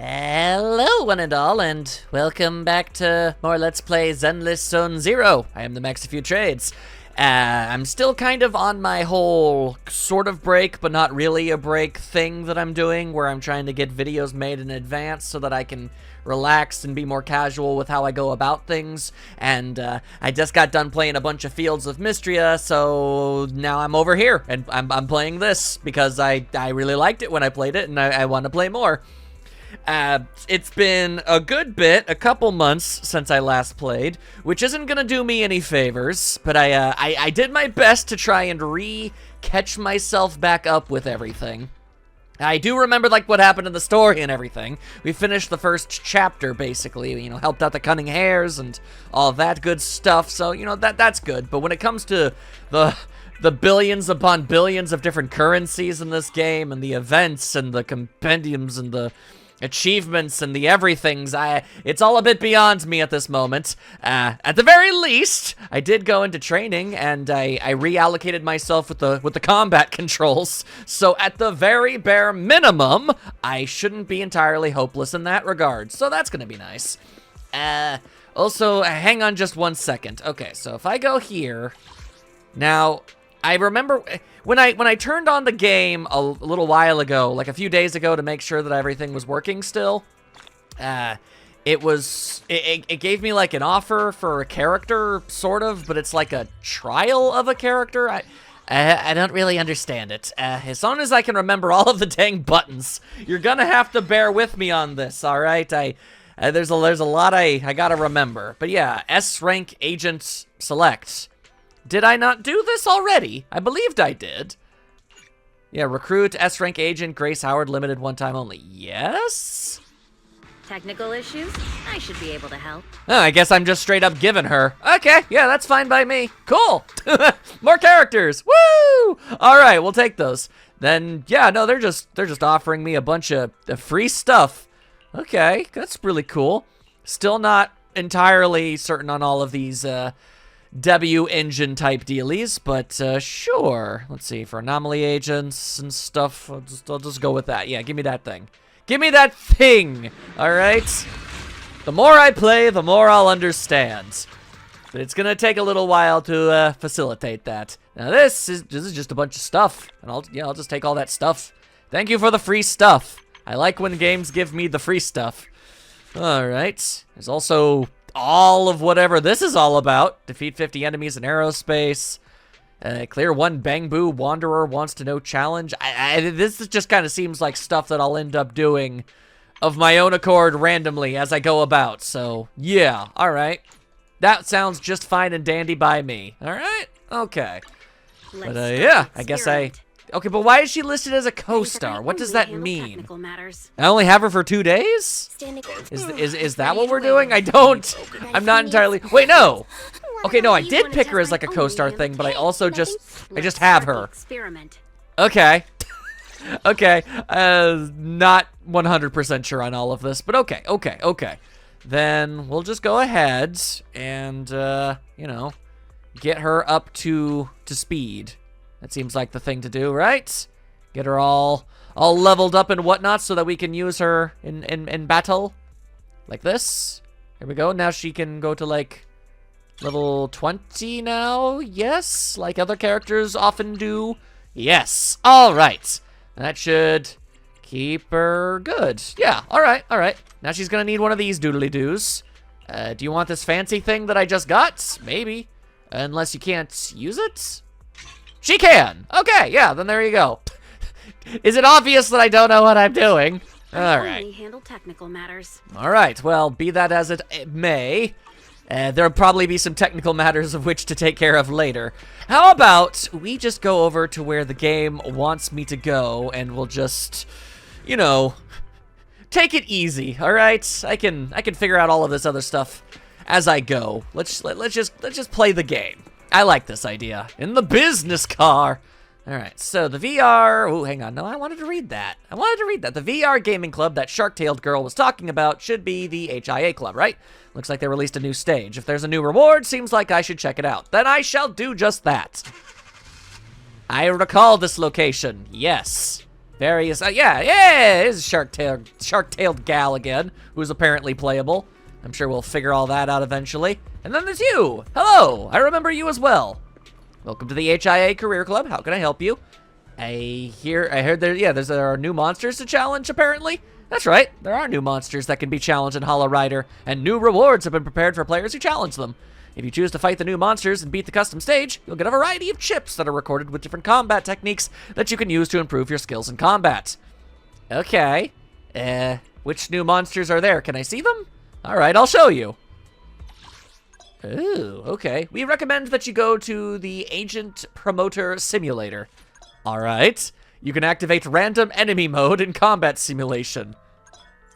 Hello, one and all, and welcome back to more Let's Play Zenless Zone Zero. I am the Max of Few Trades. I'm still kind of on my whole sort of break, but not really a break thing that I'm doing, where I'm trying to get videos made in advance so that I can relax and be more casual with how I go about things. And I just got done playing a bunch of Fields of Mystria, so now I'm over here, and I'm playing this because I really liked it when I played it, and I want to play more. It's been a good bit, a couple months since I last played, which isn't gonna do me any favors, but I did my best to try and catch myself back up with everything. I do remember, like, what happened in the story and everything. We finished the first chapter, basically, you know, helped out the cunning hares and all that good stuff, so, you know, that's good. But when it comes to the billions upon billions of different currencies in this game, and the events, and the compendiums, and the achievements and the everythings, it's all a bit beyond me at this moment. At the very least, I did go into training and I reallocated myself with the combat controls. So at the very bare minimum, I shouldn't be entirely hopeless in that regard. So that's gonna be nice. Also, hang on just 1 second. Okay, so if I go here now. I remember when I turned on the game a little while ago, like a few days ago, to make sure that everything was working still. It gave me like an offer for a character, sort of, but it's like a trial of a character. I don't really understand it. As long as I can remember all of the dang buttons, you're gonna have to bear with me on this, all right? There's a lot I gotta remember, but yeah, S rank agent select. Did I not do this already? I believed I did. Yeah, recruit, S-rank agent, Grace Howard, limited one time only. Yes? Technical issues? I should be able to help. Oh, I guess I'm just straight up giving her. Okay, yeah, that's fine by me. Cool. More characters. Woo! All right, we'll take those. Then, yeah, no, they're just offering me a bunch of free stuff. Okay, that's really cool. Still not entirely certain on all of these, W engine type dealies, but sure. Let's see, for anomaly agents and stuff, I'll just go with that. Yeah, give me that thing. Give me that thing, all right? The more I play, the more I'll understand. But it's gonna take a little while to facilitate that. Now this is just a bunch of stuff, and I'll just take all that stuff. Thank you for the free stuff. I like when games give me the free stuff. All right. There's also all of whatever this is all about. Defeat 50 enemies in aerospace. Clear one Bangbu Wanderer wants to know challenge. This just kind of seems like stuff that I'll end up doing of my own accord randomly as I go about. So, yeah. All right. That sounds just fine and dandy by me. All right? Okay. But, yeah. I guess Okay, but why is she listed as a co-star? What does that mean? I only have her for 2 days? Is that what we're doing? I'm not entirely... Wait, no! Okay, no, I did pick her as like a co-star thing, but I also just have her. Okay. Okay. Not 100% sure on all of this, but okay. Then we'll just go ahead and, you know, get her up to speed. That seems like the thing to do, right? Get her all leveled up and whatnot so that we can use her in battle. Like this. Here we go. Now she can go to, like, level 20 now. Yes, like other characters often do. Yes. All right. That should keep her good. Yeah, all right. Now she's going to need one of these doodly-doos. Do you want this fancy thing that I just got? Maybe. Unless you can't use it? She can! Okay, yeah, then there you go. Is it obvious that I don't know what I'm doing? Alright. Only handle technical matters. Alright, well, be that as it may, there'll probably be some technical matters of which to take care of later. How about we just go over to where the game wants me to go, and we'll just, you know, take it easy, alright? I can figure out all of this other stuff as I go. Let's just play the game. I like this idea. In the business car. All right, so the VR... Oh, hang on. No, I wanted to read that. The VR gaming club that Shark-tailed girl was talking about should be the HIA club, right? Looks like they released a new stage. If there's a new reward, seems like I should check it out. Then I shall do just that. I recall this location. Yes. Various, yeah, it's shark-tailed gal again, who's apparently playable. I'm sure we'll figure all that out eventually. And then there's you. Hello, I remember you as well. Welcome to the HIA Career Club. How can I help you? I heard there are new monsters to challenge, apparently. That's right, there are new monsters that can be challenged in Hollow Rider, and new rewards have been prepared for players who challenge them. If you choose to fight the new monsters and beat the custom stage, you'll get a variety of chips that are recorded with different combat techniques that you can use to improve your skills in combat. Okay. Which new monsters are there? Can I see them? Alright, I'll show you. Ooh, okay. We recommend that you go to the Agent Promoter Simulator. Alright. You can activate random enemy mode in combat simulation.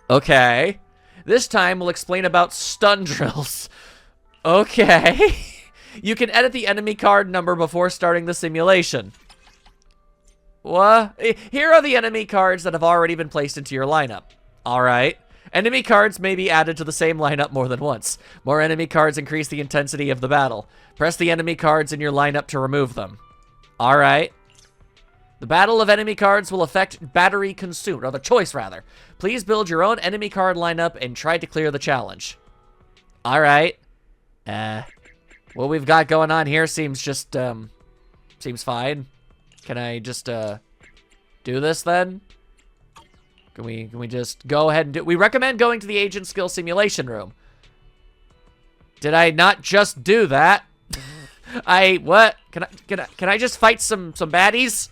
Okay. This time we'll explain about stun drills. Okay. You can edit the enemy card number before starting the simulation. What? Here are the enemy cards that have already been placed into your lineup. Alright. Enemy cards may be added to the same lineup more than once. More enemy cards increase the intensity of the battle. Press the enemy cards in your lineup to remove them. Alright. The battle of enemy cards will affect battery consumed, or the choice rather. Please build your own enemy card lineup and try to clear the challenge. Alright. What we've got going on here seems just, seems fine. Can I just, do this then? Can we just go ahead and do, we recommend going to the agent skill simulation room. Did I not just do that? What? Can I just fight some baddies?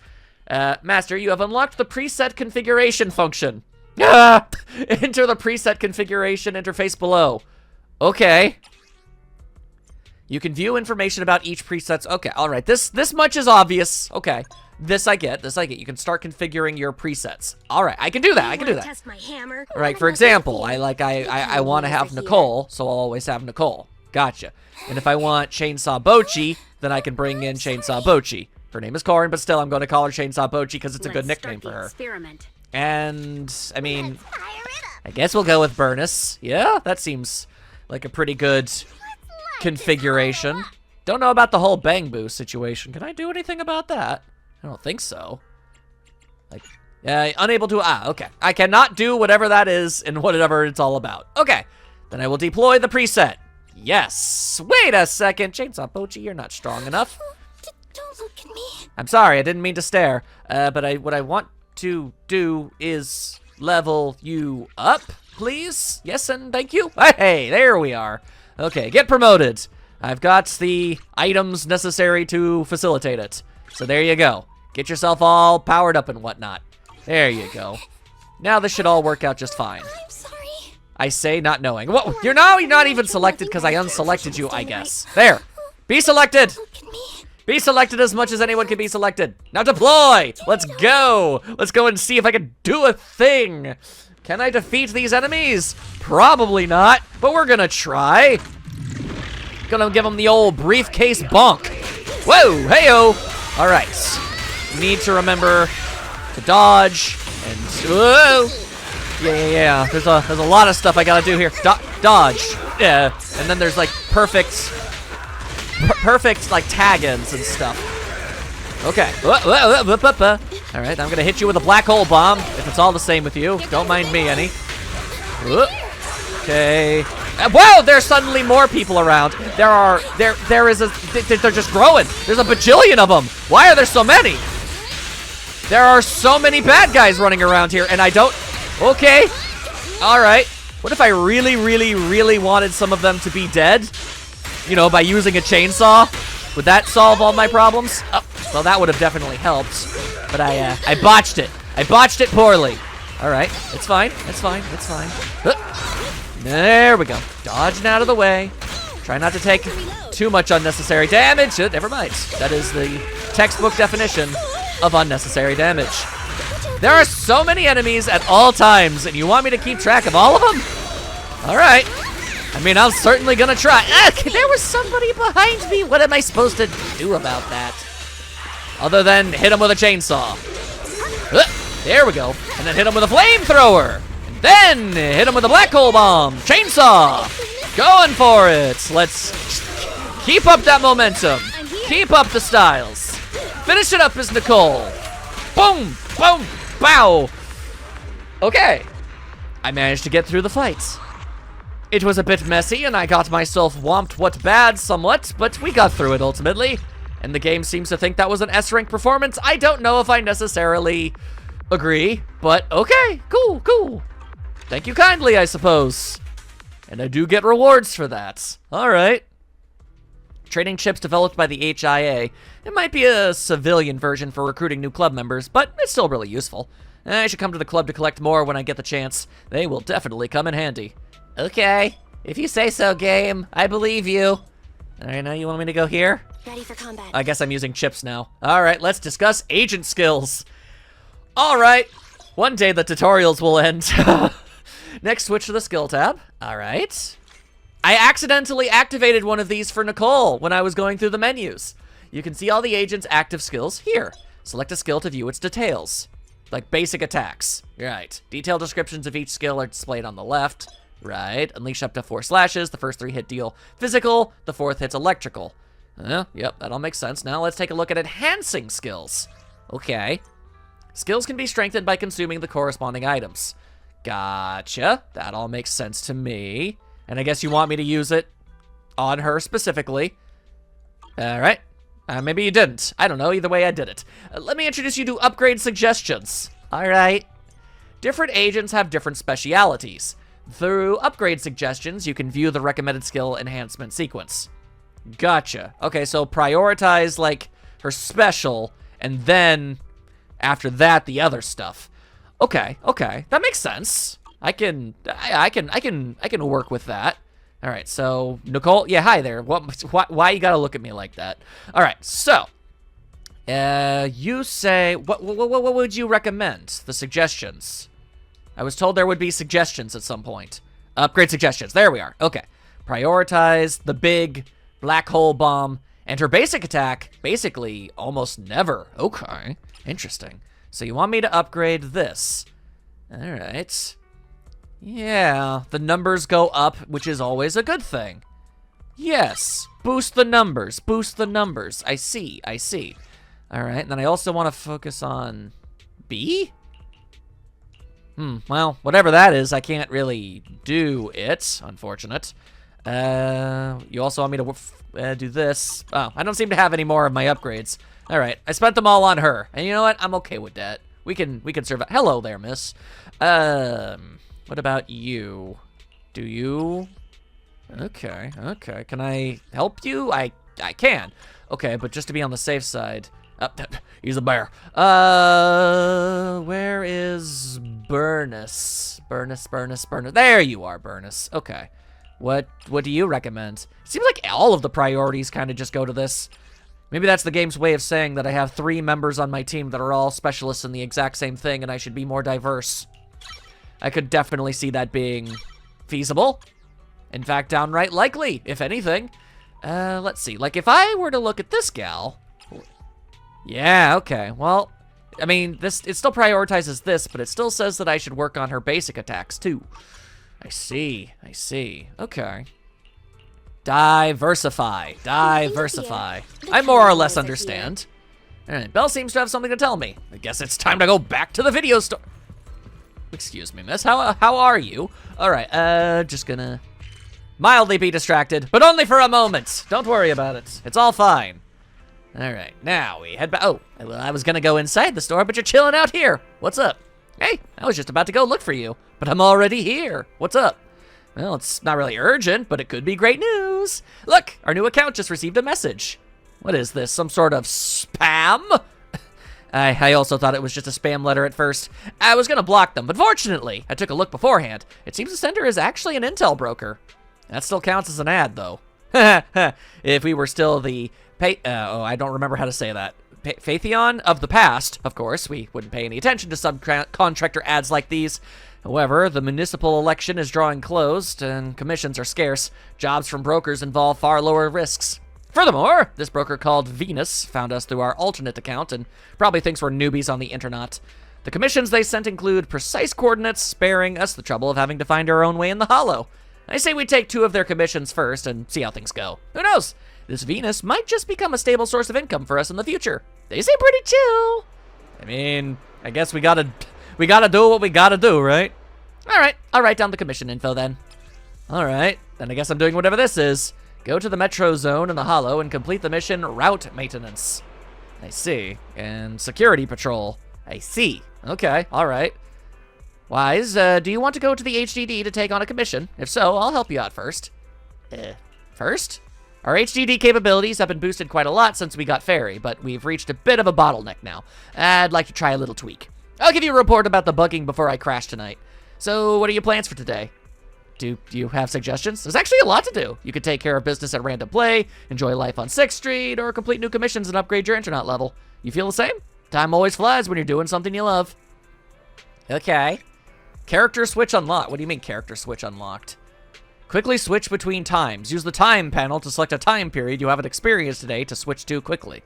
Master, you have unlocked the preset configuration function. Enter the preset configuration interface below. Okay. You can view information about each preset's. Okay, all right. This much is obvious. Okay, this I get. You can start configuring your presets. All right, I can do that. I can do that. Test my hammer. All right. For example, I want to have Nicole, so I'll always have Nicole. Gotcha. And if I want Chainsaw Bochi, then I can bring in Chainsaw Bochi. Her name is Corin, but still, I'm going to call her Chainsaw Bochi because it's a good nickname for her. Experiment. And I mean, I guess we'll go with Burnus. Yeah, that seems like a pretty good configuration. Don't know about the whole Bang Boo situation. Can I do anything about that? I don't think so. Like, unable to, okay. I cannot do whatever that is and whatever it's all about. Okay, then I will deploy the preset. Yes. Wait a second. Chainsaw Bochi, you're not strong enough. Don't look at me. I'm sorry, I didn't mean to stare. But what I want to do is level you up, please. Yes, and thank you. Hey, there we are. Okay, get promoted. I've got the items necessary to facilitate it. So there you go. Get yourself all powered up and whatnot. There you go. Now this should all work out just fine. I'm sorry. I say not knowing. Whoa, you're not even selected because I unselected you, I guess. There. Be selected. Look at me. Be selected as much as anyone can be selected. Now deploy. Let's go. Let's go and see if I can do a thing. Can I defeat these enemies? Probably not, but we're gonna try. Gonna give them the old briefcase bonk. Whoa, hey-o. All right, need to remember to dodge and whoa. Yeah. There's a lot of stuff I gotta do here. Dodge, yeah, and then there's like perfect like tag-ins and stuff. Okay. All right, I'm gonna hit you with a black hole bomb if it's all the same with you. Don't mind me any. Okay. Whoa! There's suddenly more people around. They're just growing. There's a bajillion of them. Why are there so many? There are so many bad guys running around here, and I don't. Okay. All right. What if I really wanted some of them to be dead? You know, by using a chainsaw? Would that solve all my problems? Oh, well, that would have definitely helped. But I botched it. I botched it poorly. All right, it's fine. It's fine. There we go. Dodging out of the way. Try not to take too much unnecessary damage. Never mind. That is the textbook definition of unnecessary damage. There are so many enemies at all times, and you want me to keep track of all of them? All right. I mean, I'm certainly gonna try. There was somebody behind me. What am I supposed to do about that? Other than hit him with a chainsaw. There we go. And then hit him with a flamethrower. And then hit him with a black hole bomb. Chainsaw. Going for it. Let's keep up that momentum. Keep up the styles. Finish it up, Miss Nicole. Boom, boom. Bow! Okay. I managed to get through the fight. It was a bit messy, and I got myself whomped what bad somewhat, but we got through it ultimately. And the game seems to think that was an S-rank performance. I don't know if I necessarily agree, but okay, cool. Thank you kindly, I suppose. And I do get rewards for that. All right. Trading chips developed by the HIA. It might be a civilian version for recruiting new club members, but it's still really useful. I should come to the club to collect more when I get the chance. They will definitely come in handy. Okay, if you say so, game. I believe you. All right, now you want me to go here? Ready for combat. I guess I'm using chips now. All right, let's discuss agent skills. All right, one day the tutorials will end. Next, switch to the skill tab. All right. I accidentally activated one of these for Nicole when I was going through the menus. You can see all the agent's active skills here. Select a skill to view its details. Like basic attacks. Right. Detailed descriptions of each skill are displayed on the left. Right. Unleash up to 4 slashes. The first 3 hit deal physical. The 4th hits electrical. Yep, that all makes sense. Now let's take a look at enhancing skills. Okay. Skills can be strengthened by consuming the corresponding items. Gotcha. That all makes sense to me. And I guess you want me to use it on her specifically. All right. Maybe you didn't. I don't know. Either way, I did it. Let me introduce you to upgrade suggestions. All right. Different agents have different specialities. Through upgrade suggestions, you can view the recommended skill enhancement sequence. Gotcha. Okay, so prioritize, like, her special, and then after that, the other stuff. Okay. That makes sense. I can work with that. All right, so Nicole, yeah, hi there. Why you gotta look at me like that? All right, so you say what would you recommend? The suggestions. I was told there would be suggestions at some point. Upgrade suggestions. There we are. Okay, prioritize the big black hole bomb and her basic attack. Basically, almost never. Okay, interesting. So you want me to upgrade this? All right. Yeah, the numbers go up, which is always a good thing. Yes, boost the numbers. I see. All right, and then I also want to focus on B? Well, whatever that is, I can't really do it, unfortunate. You also want me to do this. Oh, I don't seem to have any more of my upgrades. All right, I spent them all on her, and you know what? I'm okay with that. We can survive. Hello there, miss. What about you? Do you? Okay. Can I help you? I can. Okay, but just to be on the safe side. He's a bear. Where is Burnus? Burnus. There you are, Burnus. Okay. What do you recommend? Seems like all of the priorities kind of just go to this. Maybe that's the game's way of saying that I have 3 members on my team that are all specialists in the exact same thing, and I should be more diverse. I could definitely see that being feasible. In fact, downright likely, if anything. Let's see. Like, if I were to look at this gal... Yeah, okay. Well, I mean, it still prioritizes this, but it still says that I should work on her basic attacks, too. I see. Okay. Diversify. I more or less understand. All right, Belle seems to have something to tell me. I guess it's time to go back to the video store. Excuse me, miss. How are you? All right, just gonna mildly be distracted, but only for a moment. Don't worry about it. It's all fine. All right, now we head back. Oh, I was gonna go inside the store, but you're chilling out here. What's up? Hey, I was just about to go look for you, but I'm already here. What's up? Well, it's not really urgent, but it could be great news. Look, our new account just received a message. What is this, some sort of spam? I also thought it was just a spam letter at first. I was gonna block them, but fortunately, I took a look beforehand. It seems the sender is actually an intel broker. That still counts as an ad, though. If we were still the I don't remember how to say that. Phaetheon of the past, of course, we wouldn't pay any attention to subcontractor ads like these. However, the municipal election is drawing close, and commissions are scarce. Jobs from brokers involve far lower risks. Furthermore, this broker called Venus found us through our alternate account and probably thinks we're newbies on the internet. The commissions they sent include precise coordinates, sparing us the trouble of having to find our own way in the hollow. I say we take 2 of their commissions first and see how things go. Who knows? This Venus might just become a stable source of income for us in the future. They seem pretty chill. I mean, I guess we gotta We gotta do what we gotta do, right? All right, I'll write down the commission info then. All right, then I guess I'm doing whatever this is. Go to the metro zone in the Hollow and complete the mission Route Maintenance. I see. And Security Patrol. I see. Okay, all right. Wise, do you want to go to the HDD to take on a commission? If so, I'll help you out first. First? Our HDD capabilities have been boosted quite a lot since we got Fairy, but we've reached a bit of a bottleneck now. I'd like to try a little tweak. I'll give you a report about the bugging before I crash tonight. So, what are your plans for today? Do you have suggestions? There's actually a lot to do. You could take care of business at Random Play, enjoy life on 6th Street, or complete new commissions and upgrade your internet level. You feel the same? Time always flies when you're doing something you love. Okay. Character switch unlocked. What do you mean character switch unlocked? Quickly switch between times. Use the time panel to select a time period you haven't experienced today to switch to quickly.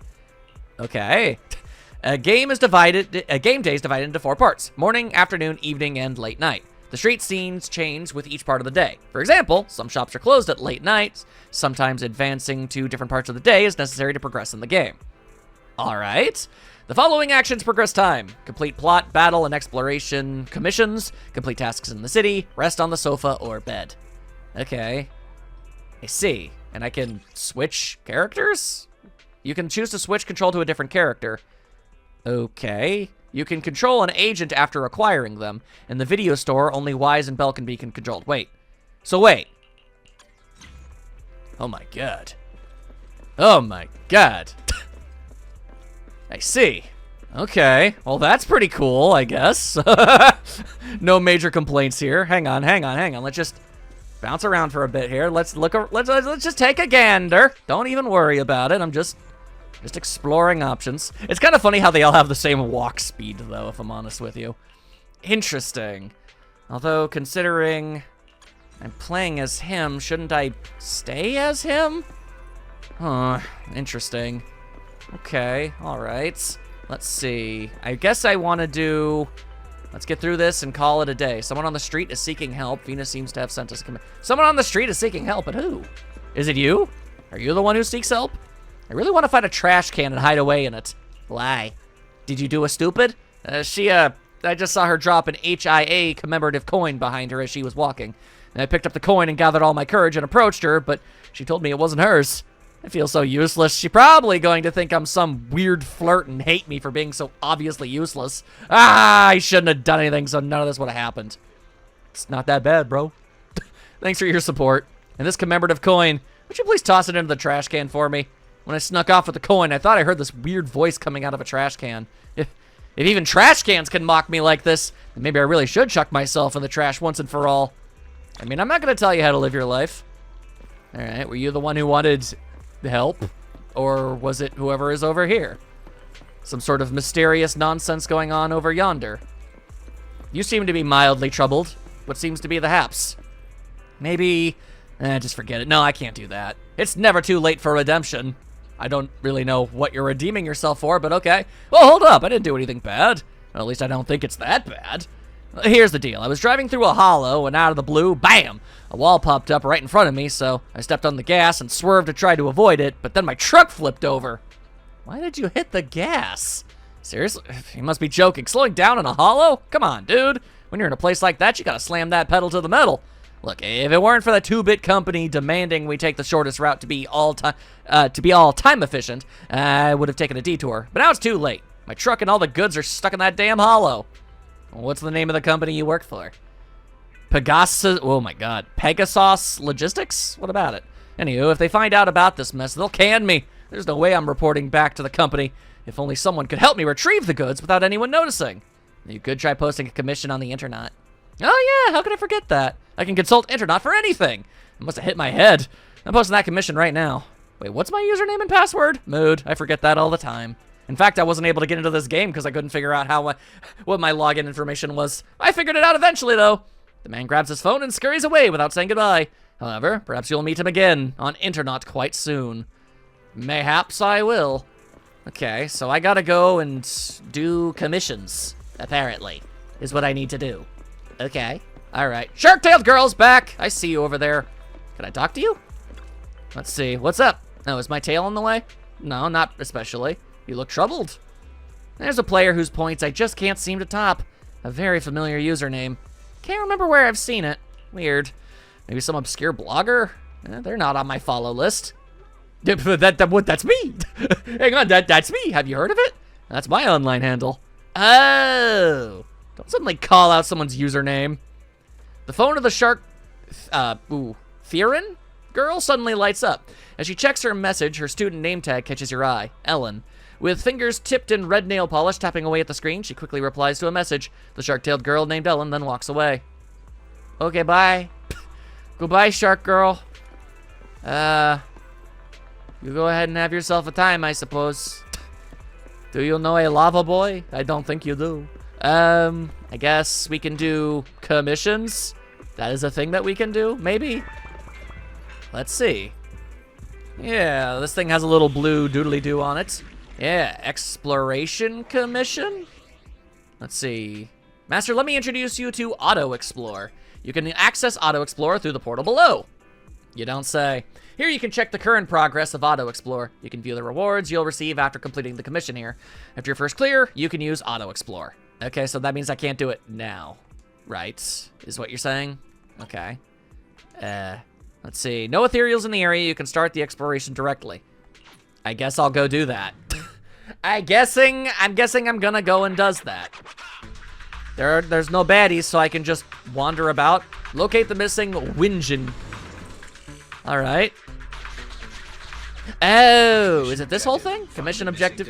Okay. A game day is divided into 4 parts: morning, afternoon, evening, and late night. The street scenes change with each part of the day. For example, some shops are closed at late nights. Sometimes advancing to different parts of the day is necessary to progress in the game. All right. The following actions progress time: complete plot, battle, and exploration commissions, complete tasks in the city, rest on the sofa or bed. Okay. I see. And I can switch characters? You can choose to switch control to a different character. Okay. You can control an agent after acquiring them. In the video store, only Wise and Belle can be controlled. Wait. So wait. Oh my god. Oh my god. I see. Okay. Well, that's pretty cool, I guess. No major complaints here. Hang on. Let's just bounce around for a bit here. Let's just take a gander. Don't even worry about it. I'm just exploring options. It's kind of funny how they all have the same walk speed, though, if I'm honest with you. Interesting. Although, considering I'm playing as him, shouldn't I stay as him? Huh, interesting. Okay, alright. Let's see. I guess I want to do... Let's get through this and call it a day. Someone on the street is seeking help. Venus seems to have sent us... Someone on the street is seeking help, but who? Is it you? Are you the one who seeks help? I really want to find a trash can and hide away in it. Why? Did you do a stupid? I just saw her drop an HIA commemorative coin behind her as she was walking. And I picked up the coin and gathered all my courage and approached her, but she told me it wasn't hers. I feel so useless. She's probably going to think I'm some weird flirt and hate me for being so obviously useless. I shouldn't have done anything, so none of this would have happened. It's not that bad, bro. Thanks for your support. And this commemorative coin, would you please toss it into the trash can for me? When I snuck off with the coin, I thought I heard this weird voice coming out of a trash can. If even trash cans can mock me like this, then maybe I really should chuck myself in the trash once and for all. I mean, I'm not going to tell you how to live your life. All right, were you the one who wanted help? Or was it whoever is over here? Some sort of mysterious nonsense going on over yonder. You seem to be mildly troubled. What seems to be the haps? Maybe... just forget it. No, I can't do that. It's never too late for redemption. I don't really know what you're redeeming yourself for, but okay. Well, hold up. I didn't do anything bad. Well, at least I don't think it's that bad. Here's the deal. I was driving through a hollow, and out of the blue, bam! A wall popped up right in front of me, so I stepped on the gas and swerved to try to avoid it, but then my truck flipped over. Why did you hit the gas? Seriously? You must be joking. Slowing down in a hollow? Come on, dude. When you're in a place like that, you gotta slam that pedal to the metal. Look, if it weren't for the 2-bit company demanding we take the shortest route to be all time efficient, I would have taken a detour. But now it's too late. My truck and all the goods are stuck in that damn hollow. What's the name of the company you work for? Pegasus. Oh my God, Pegasus Logistics. What about it? Anywho, if they find out about this mess, they'll can me. There's no way I'm reporting back to the company. If only someone could help me retrieve the goods without anyone noticing. You could try posting a commission on the internet. Oh yeah, how could I forget that? I can consult internet for anything. I must have hit my head. I'm posting that commission right now. Wait, what's my username and password? Mood. I forget that all the time. In fact, I wasn't able to get into this game because I couldn't figure out what my login information was. I figured it out eventually, though. The man grabs his phone and scurries away without saying goodbye. However, perhaps you'll meet him again on internet quite soon. Mayhaps I will. Okay, so I gotta go and do commissions, apparently, is what I need to do. Okay. All right. Shark-tailed girl's back. I see you over there. Can I talk to you? Let's see. What's up? Oh, is my tail in the way? No, not especially. You look troubled. There's a player whose points I just can't seem to top. A very familiar username. Can't remember where I've seen it. Weird. Maybe some obscure blogger? They're not on my follow list. That's me. Hang on, that's me. Have you heard of it? That's my online handle. Oh. Don't suddenly call out someone's username. The phone of the shark, Theron girl suddenly lights up. As she checks her message, her student name tag catches your eye. Ellen. With fingers tipped in red nail polish tapping away at the screen, she quickly replies to a message. The shark-tailed girl named Ellen then walks away. Okay, bye. Goodbye, shark girl. You go ahead and have yourself a time, I suppose. Do you know a lava boy? I don't think you do. I guess we can do commissions. That is a thing that we can do, maybe? Let's see. Yeah, this thing has a little blue doodly-doo on it. Yeah, exploration commission? Let's see. Master, let me introduce you to Auto Explore. You can access Auto Explore through the portal below. You don't say. Here you can check the current progress of Auto Explore. You can view the rewards you'll receive after completing the commission here. After you're first clear, you can use Auto Explore. Okay, so that means I can't do it now. Right, is what you're saying? Okay. Let's see. No ethereals in the area. You can start the exploration directly. I guess I'll go do that. I'm guessing I'm gonna go and does that. There's no baddies, so I can just wander about. Locate the missing Winjin. All right. Oh, is it this whole thing? Commission objective.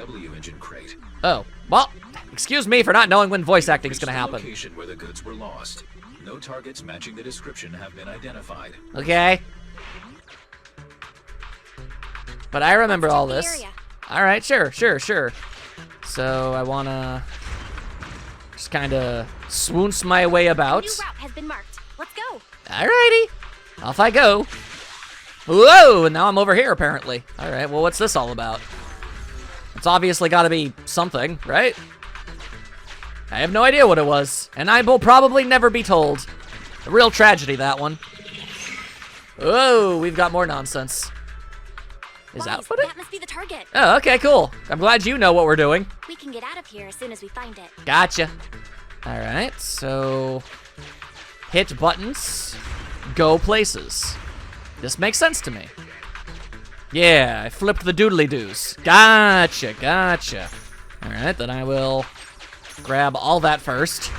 Oh, well, excuse me for not knowing when voice acting is gonna happen. Location where the goods were lost. No targets matching the description have been identified. Okay. But I remember all this. All right, sure. So I wanna just kind of swoons my way about. New route has been marked. Let's go. Alrighty, off I go. Whoa, and now I'm over here apparently. All right, well, what's this all about? It's obviously got to be something, right? I have no idea what it was, and I will probably never be told. A real tragedy, that one. Oh, we've got more nonsense. Is that what it? That must be the target. Oh, okay, cool. I'm glad you know what we're doing. We can get out of here as soon as we find it. Gotcha. All right, so hit buttons, go places. This makes sense to me. Yeah, I flipped the doodly-doos. Gotcha. All right, then I will grab all that first.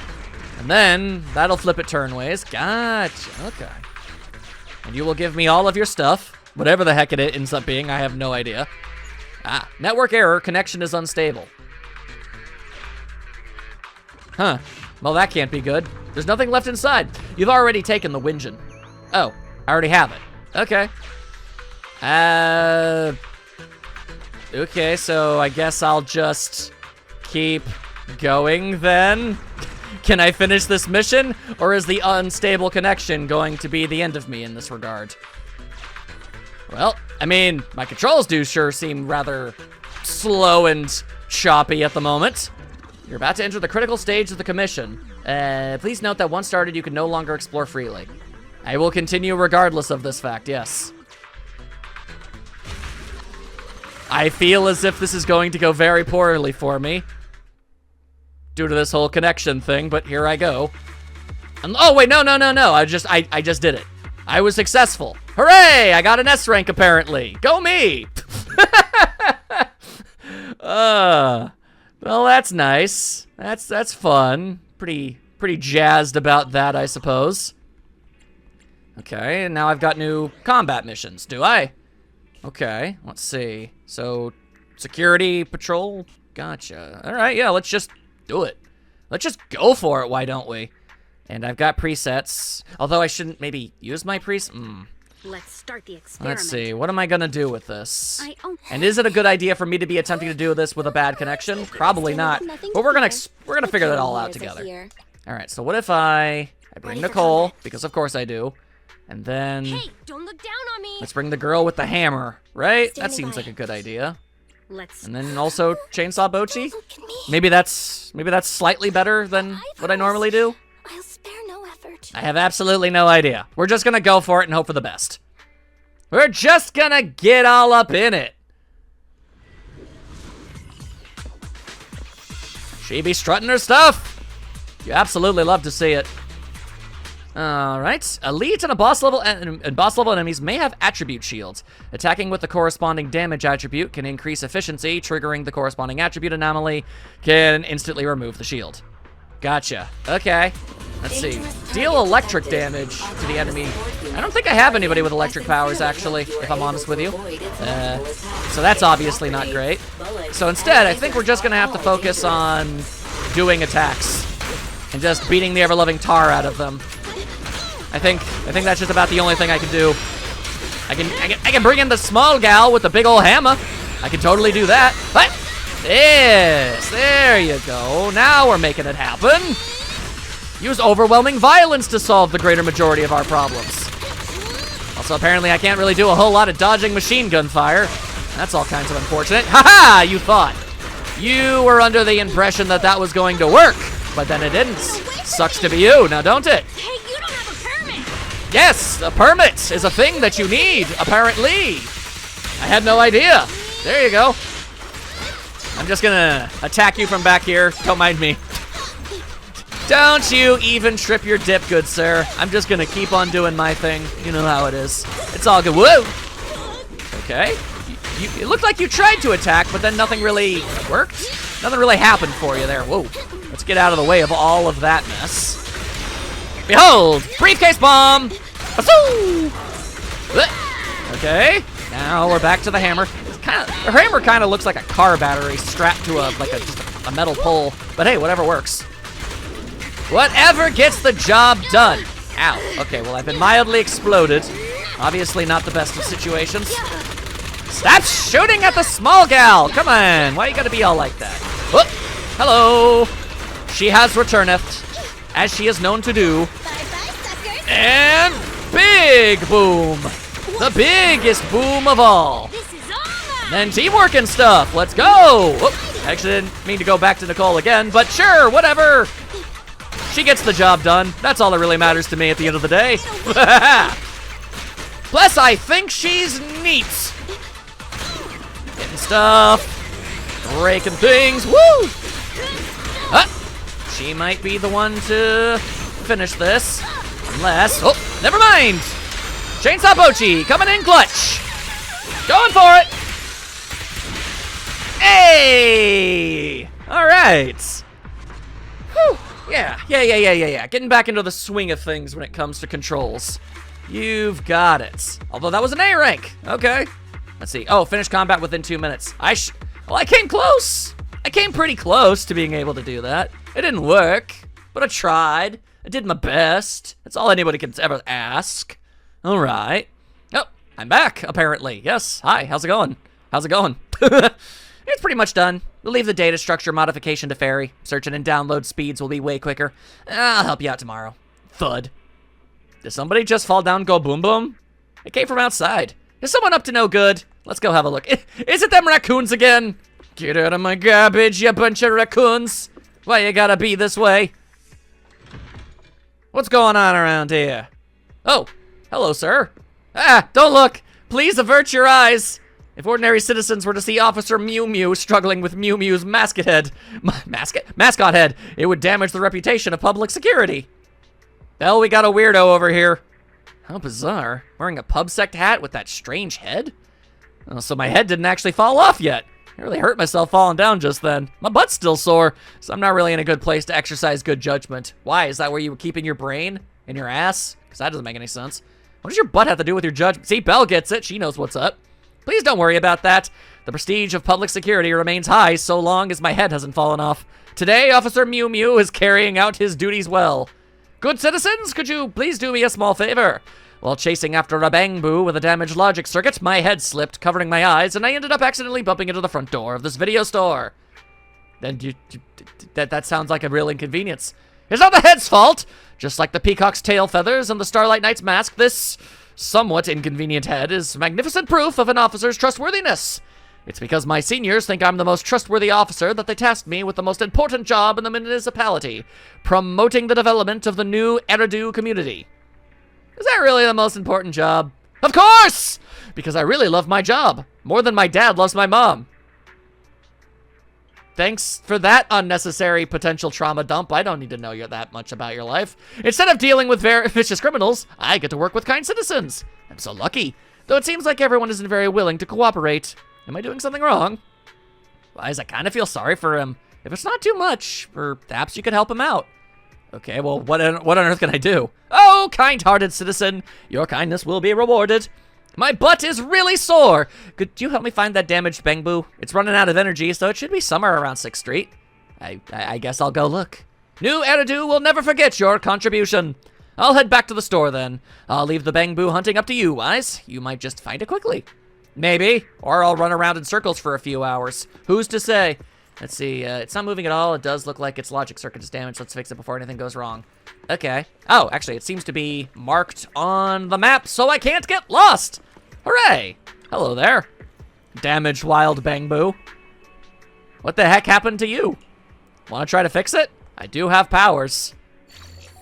And then that'll flip it turnways. Gotcha, okay. And you will give me all of your stuff. Whatever the heck it ends up being, I have no idea. Ah, network error, connection is unstable. Huh, well that can't be good. There's nothing left inside. You've already taken the Winjin. Oh, I already have it. Okay. Okay, so I guess I'll just keep going then. Can I finish this mission? Or is the unstable connection going to be the end of me in this regard? Well, I mean, my controls do sure seem rather slow and choppy at the moment. You're about to enter the critical stage of the commission. Please note that once started, you can no longer explore freely. I will continue regardless of this fact, yes. I feel as if this is going to go very poorly for me due to this whole connection thing, but here I go. And, oh, wait, no. I just did it. I was successful. Hooray! I got an S rank, apparently. Go me! Well, that's nice. That's fun. Pretty jazzed about that, I suppose. Okay, and now I've got new combat missions, do I? Okay, let's see. So, security patrol, gotcha. All right, yeah, let's just do it. Let's just go for it, why don't we? And I've got presets, although I shouldn't maybe use my Let's start the experiment. Let's see, what am I gonna do with this? And is it a good idea for me to be attempting to do this with a bad connection? Probably not, but we're gonna figure that all out together. All right, so what if I bring Nicole, because of course I do, and then Hey, don't look down on me. let's bring the girl with the hammer, right? That seems like a good idea. And then also Chainsaw Bochi. Look at me. Maybe that's slightly better than what I normally do. I'll spare no effort. I have absolutely no idea. We're just gonna go for it and hope for the best. We're just gonna get all up in it. She be strutting her stuff. You absolutely love to see it. All right. Elite and boss level enemies may have attribute shields. Attacking with the corresponding damage attribute can increase efficiency, triggering the corresponding attribute anomaly can instantly remove the shield. Gotcha. Okay. Let's see. Deal electric damage to the enemy. I don't think I have anybody with electric powers, actually, if I'm honest with you. So that's obviously not great. So instead, I think we're just going to have to focus on doing attacks and just beating the ever-loving tar out of them. I think that's just about the only thing I can do. I can bring in the small gal with the big old hammer. I can totally do that. But yes, there you go. Now we're making it happen. Use overwhelming violence to solve the greater majority of our problems. Also, apparently I can't really do a whole lot of dodging machine gun fire. That's all kinds of unfortunate. Haha, you thought. You were under the impression that that was going to work, but then it didn't. Sucks to be you, now don't it? Hey, you don't have a permit! Yes, a permit is a thing that you need, apparently. I had no idea. There you go. I'm just gonna attack you from back here. Don't mind me. Don't you even trip your dip, good sir. I'm just gonna keep on doing my thing. You know how it is. It's all good. Whoa! Okay. It looked like you tried to attack, but then nothing really worked. Nothing really happened for you there. Whoa. Let's get out of the way of all of that mess. Behold! Briefcase bomb! Basoo! Okay. Now we're back to the hammer. The hammer kind of looks like a car battery strapped to a metal pole. But hey, whatever works. Whatever gets the job done. Ow. Okay, well, I've been mildly exploded. Obviously not the best of situations. Stop shooting at the small gal! Come on, why you gotta be all like that? Whoop. Hello. She has returneth, as she is known to do. And big boom. The biggest boom of all. Then teamwork and stuff. Let's go. Whoop. I actually didn't mean to go back to Nicole again, but sure, whatever. She gets the job done. That's all that really matters to me at the end of the day. Plus, I think she's neat. Getting stuff. Breaking things. Woo! She might be the one to finish this. Unless... Oh, never mind. Chainsaw Bochi coming in clutch. Going for it. Hey! All right. Whew. Yeah. Getting back into the swing of things when it comes to controls. You've got it. Although that was an A rank. Okay. Let's see. Oh, finish combat within 2 minutes. Well, I came close. I came pretty close to being able to do that. It didn't work, but I tried. I did my best. That's all anybody can ever ask. All right. Oh, I'm back, apparently. Yes. Hi, how's it going? How's it going? It's pretty much done. We'll leave the data structure modification to Fairy. Search and download speeds will be way quicker. I'll help you out tomorrow. Thud. Did somebody just fall down and go boom boom? It came from outside. Is someone up to no good? Let's go have a look. Is it them raccoons again? Get out of my garbage, you bunch of raccoons. Why you gotta be this way? What's going on around here? Oh, hello, sir. Ah, don't look. Please avert your eyes. If ordinary citizens were to see Officer Mew Mew struggling with Mew Mew's mascot head, it would damage the reputation of public security. Well, we got a weirdo over here. How bizarre. Wearing a PubSec hat with that strange head? Oh, so my head didn't actually fall off yet. I really hurt myself falling down just then. My butt's still sore, so I'm not really in a good place to exercise good judgment. Why? Is that where you were keeping your brain? In your ass? Because that doesn't make any sense. What does your butt have to do with your judgment? See, Belle gets it. She knows what's up. Please don't worry about that. The prestige of public security remains high so long as my head hasn't fallen off. Today, Officer Mew Mew is carrying out his duties well. Good citizens, could you please do me a small favor? While chasing after a bang boo with a damaged logic circuit, my head slipped, covering my eyes, and I ended up accidentally bumping into the front door of this video store. Then that sounds like a real inconvenience. It's not the head's fault! Just like the peacock's tail feathers and the Starlight Knight's mask, this somewhat inconvenient head is magnificent proof of an officer's trustworthiness. It's because my seniors think I'm the most trustworthy officer that they tasked me with the most important job in the municipality, promoting the development of the new Eridu community. Is that really the most important job? Of course! Because I really love my job, more than my dad loves my mom. thanks for that unnecessary potential trauma dump. I don't need to know that much about your life. Instead of dealing with vicious criminals, I get to work with kind citizens. I'm so lucky. Though it seems like everyone isn't very willing to cooperate. Am I doing something wrong? Why does I kind of feel sorry for him? If it's not too much, perhaps you could help him out. Okay, well, what on earth can I do? Oh, kind-hearted citizen, your kindness will be rewarded. My butt is really sore. Could you help me find that damaged Bangbu? It's running out of energy, so it should be somewhere around 6th Street. I guess I'll go look. New Eridu will never forget your contribution. I'll head back to the store then. I'll leave the Bangbu hunting up to you, Wise. You might just find it quickly. Maybe, or I'll run around in circles for a few hours. Who's to say? Let's see, it's not moving at all. It does look like its logic circuit is damaged. Let's fix it before anything goes wrong. Okay. Oh, actually, it seems to be marked on the map, so I can't get lost. Hooray! Hello there. Damaged wild Bangbu. What the heck happened to you? Want to try to fix it? I do have powers.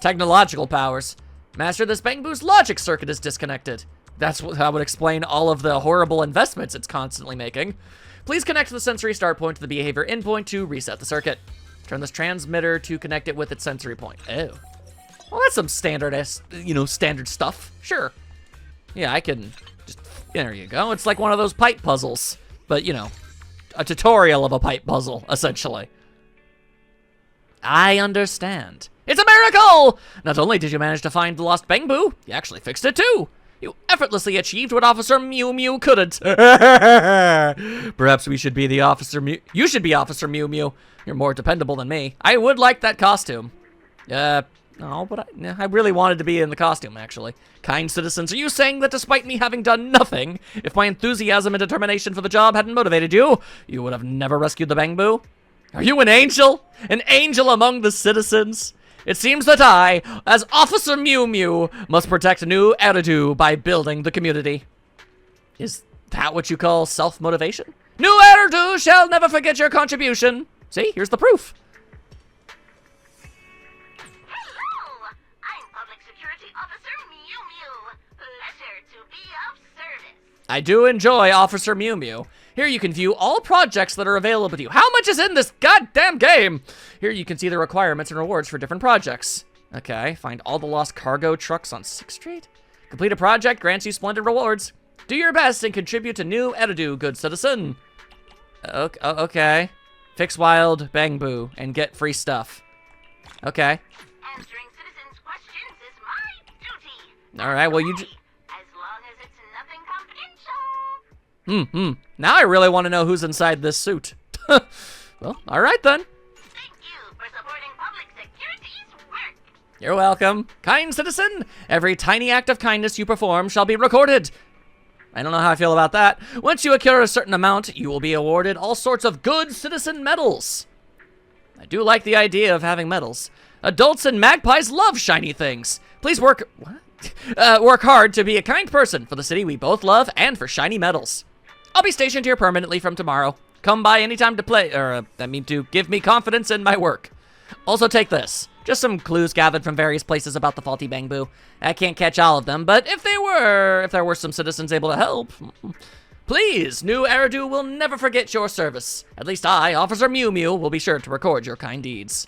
Technological powers. Master, this Bangbu's logic circuit is disconnected. That's what I would explain all of the horrible investments it's constantly making. Please connect the sensory start point to the behavior endpoint to reset the circuit. Turn this transmitter to connect it with its sensory point. Oh. Well, that's some standard stuff. Sure. Yeah, I can just, there you go. It's like one of those pipe puzzles, but, a tutorial of a pipe puzzle, essentially. I understand. It's a miracle! Not only did you manage to find the lost Bangbu, you actually fixed it too. You effortlessly achieved what Officer Mew Mew couldn't. Perhaps we should be the Officer Mew. You should be Officer Mew Mew. You're more dependable than me. I would like that costume. No, but I really wanted to be in the costume, actually. Kind citizens, are you saying that despite me having done nothing, if my enthusiasm and determination for the job hadn't motivated you, you would have never rescued the Bangbu? Are you an angel? An angel among the citizens? It seems that I, as Officer Mew Mew, must protect New Eridu by building the community. Is that what you call self-motivation? New Eridu shall never forget your contribution. See, here's the proof. Hello! I'm Public Security Officer Mew Mew. Pleasure to be of service. I do enjoy Officer Mew Mew. Here you can view all projects that are available to you. How much is in this goddamn game? Here you can see the requirements and rewards for different projects. Okay, find all the lost cargo trucks on 6th Street. Complete a project grants you splendid rewards. Do your best and contribute to New Eridu, good citizen. Okay. Fix wild Bangbu and get free stuff. Okay. Answering citizens' questions is my duty. All right, well, you... As long as it's nothing confidential. Now I really want to know who's inside this suit. Well, all right then. Thank you for supporting public security's work. You're welcome. Kind citizen, every tiny act of kindness you perform shall be recorded. I don't know how I feel about that. Once you accrue a certain amount, you will be awarded all sorts of good citizen medals. I do like the idea of having medals. Adults and magpies love shiny things. Please work hard to be a kind person for the city we both love and for shiny medals. I'll be stationed here permanently from tomorrow. Come by anytime to play, to give me confidence in my work. Also take this. Just some clues gathered from various places about the faulty Bangbu. I can't catch all of them, but if there were some citizens able to help, please, New Eridu will never forget your service. At least I, Officer Mew Mew, will be sure to record your kind deeds.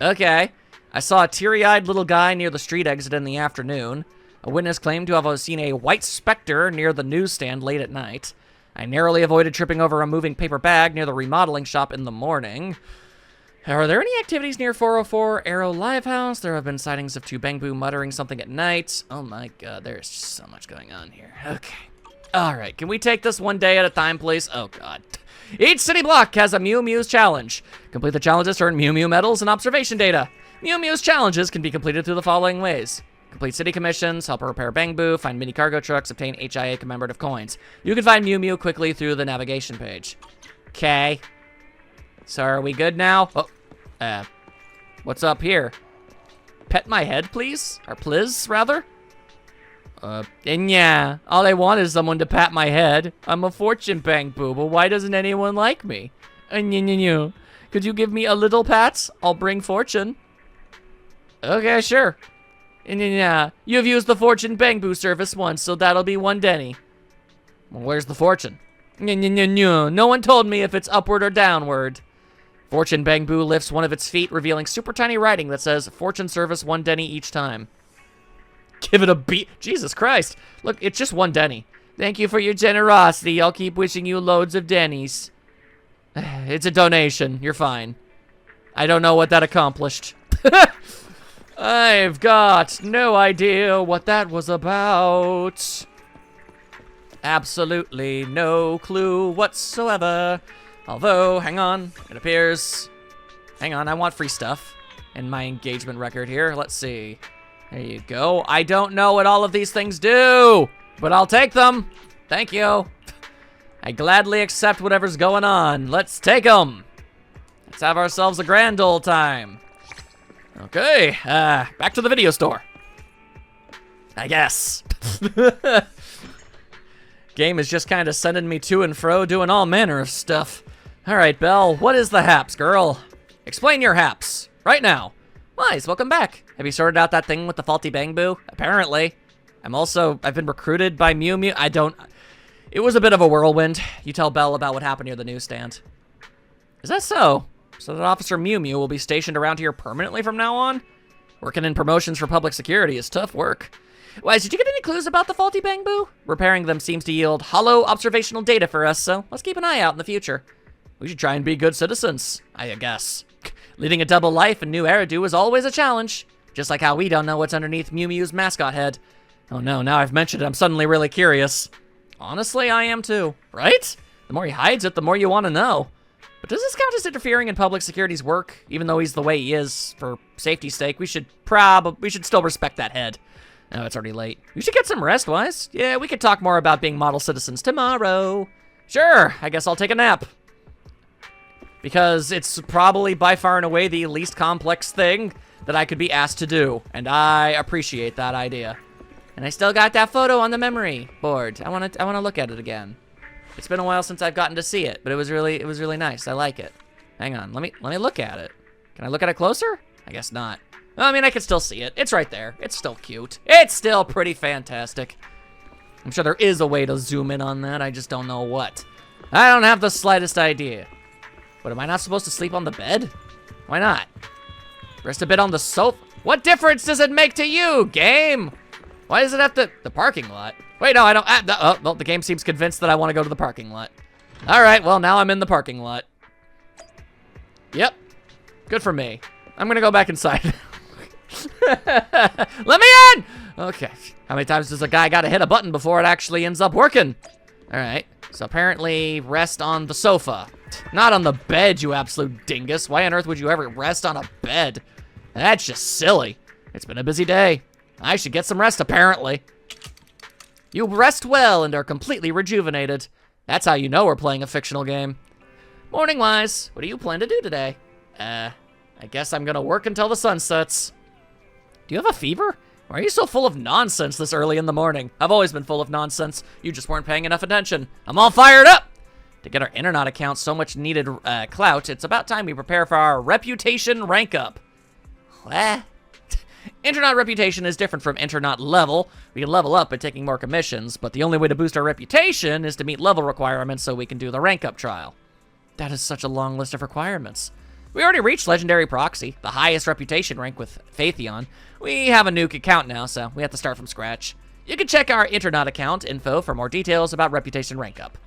Okay. I saw a teary-eyed little guy near the street exit in the afternoon. A witness claimed to have seen a white specter near the newsstand late at night. I narrowly avoided tripping over a moving paper bag near the remodeling shop in the morning. Are there any activities near 404 Arrow Live House? There have been sightings of two Bangbu muttering something at night. Oh my god, there's just so much going on here. Okay. Alright, can we take this one day at a time, please? Oh god. Each city block has a Mew Mew's challenge. Complete the challenges to earn Mew Mew medals and observation data. Mew Mew's challenges can be completed through the following ways. Complete city commissions, help repair Bangbu, find mini cargo trucks, obtain HIA commemorative coins. You can find Mew Mew quickly through the navigation page. Okay. So are we good now? Oh, what's up here? Pet my head, please? Or please, rather? And yeah, all I want is someone to pat my head. I'm a fortune Bangbu, but why doesn't anyone like me? Could you give me a little pat? I'll bring fortune. Okay, sure. You've used the fortune Bangbu service once, so that'll be 1 denny. Well, where's the fortune? No one told me if it's upward or downward. Fortune Bangbu lifts one of its feet, revealing super tiny writing that says, Fortune service 1 Denny each time. Give it a beat. Jesus Christ. Look, it's just 1 Denny. Thank you for your generosity. I'll keep wishing you loads of Denny's. It's a donation. You're fine. I don't know what that accomplished. I've got no idea what that was about. Absolutely no clue whatsoever. Although, hang on, it appears... Hang on, I want free stuff in my engagement record here. Let's see. There you go. I don't know what all of these things do, but I'll take them. Thank you. I gladly accept whatever's going on. Let's take them. Let's have ourselves a grand old time. Okay, back to the video store. I guess. Game is just kind of sending me to and fro, doing all manner of stuff. All right, Belle, what is the haps, girl? Explain your haps, right now. Wise, welcome back. Have you sorted out that thing with the faulty Bangbu? Apparently. I've been recruited by Mew Mew. It was a bit of a whirlwind. You tell Belle about what happened near the newsstand. Is that so? So that Officer Mew Mew will be stationed around here permanently from now on? Working in promotions for public security is tough work. Wise, did you get any clues about the faulty Bangbu? Repairing them seems to yield hollow observational data for us, so let's keep an eye out in the future. We should try and be good citizens, I guess. Leading a double life in New Eridu is always a challenge. Just like how we don't know what's underneath Mew Mew's mascot head. Oh no, now I've mentioned it, I'm suddenly really curious. Honestly, I am too, right? The more he hides it, the more you want to know. But does this count as interfering in public security's work? Even though he's the way he is, for safety's sake, we should still respect that head. Oh, it's already late. You should get some rest, Wise. Yeah, we could talk more about being model citizens tomorrow. Sure, I guess I'll take a nap. Because it's probably by far and away the least complex thing that I could be asked to do, and I appreciate that idea. And I still got that photo on the memory board. I want to look at it again. It's been a while since I've gotten to see it, but it was really nice. I like it. Hang on, let me look at it. Can I look at it closer? I guess not. I mean, I can still see it. It's right there. It's still cute. It's still pretty fantastic. I'm sure there is a way to zoom in on that. I just don't know what. I don't have the slightest idea. But am I not supposed to sleep on the bed? Why not? Rest a bit on the sofa? What difference does it make to you, game? Why does it have to... The parking lot? Wait, no, I don't... well, the game seems convinced that I want to go to the parking lot. All right, well, now I'm in the parking lot. Yep. Good for me. I'm going to go back inside. Let me in! Okay. How many times does a guy got to hit a button before it actually ends up working? All right. So apparently rest on the sofa. Not on the bed, you absolute dingus. Why on earth would you ever rest on a bed? That's just silly. It's been a busy day. I should get some rest, apparently. You rest well and are completely rejuvenated. That's how you know we're playing a fictional game. Morning, Wise. What do you plan to do today? I guess I'm gonna work until the sun sets. Do you have a fever? Why are you so full of nonsense this early in the morning? I've always been full of nonsense. You just weren't paying enough attention. I'm all fired up! To get our Internet account so much needed clout, it's about time we prepare for our reputation rank up. What? Internet reputation is different from Internet level. We can level up by taking more commissions, but the only way to boost our reputation is to meet level requirements so we can do the rank up trial. That is such a long list of requirements. We already reached Legendary Proxy, the highest reputation rank with Phaetheon. We have a nuke account now, so we have to start from scratch. You can check our Internet account info for more details about reputation rank up.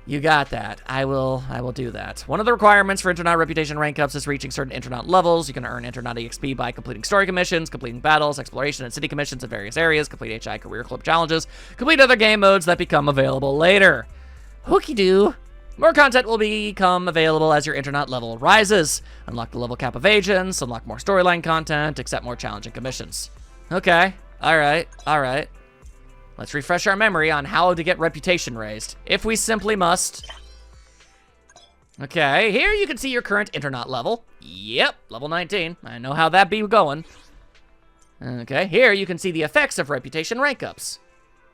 You got that. I will do that. One of the requirements for Internet reputation rank ups is reaching certain Internet levels. You can earn Internet EXP by completing story commissions, completing battles, exploration, and city commissions in various areas, complete HI career club challenges, complete other game modes that become available later. Hooky-doo. More content will become available as your Internet level rises. Unlock the level cap of agents, unlock more storyline content, accept more challenging commissions. Okay, alright. Let's refresh our memory on how to get reputation raised, if we simply must. Okay, here you can see your current Internet level. Yep, level 19. I know how that be going. Okay, here you can see the effects of reputation rank ups.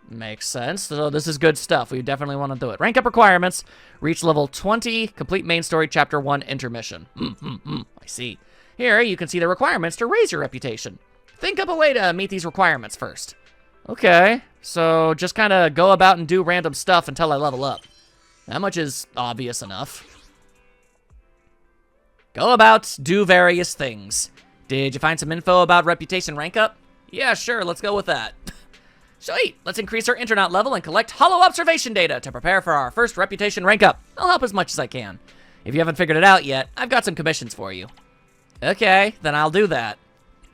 Makes sense. So this is good stuff. We definitely want to do it. Rank up requirements. Reach level 20. Complete main story chapter 1 intermission. I see. Here you can see the requirements to raise your reputation. Think up a way to meet these requirements first. Okay, so just kind of go about and do random stuff until I level up. That much is obvious enough. Go about, do various things. Did you find some info about reputation rank up? Yeah, sure, let's go with that. Sweet, let's increase our internet level and collect hollow observation data to prepare for our first reputation rank up. I'll help as much as I can. If you haven't figured it out yet, I've got some commissions for you. Okay, then I'll do that.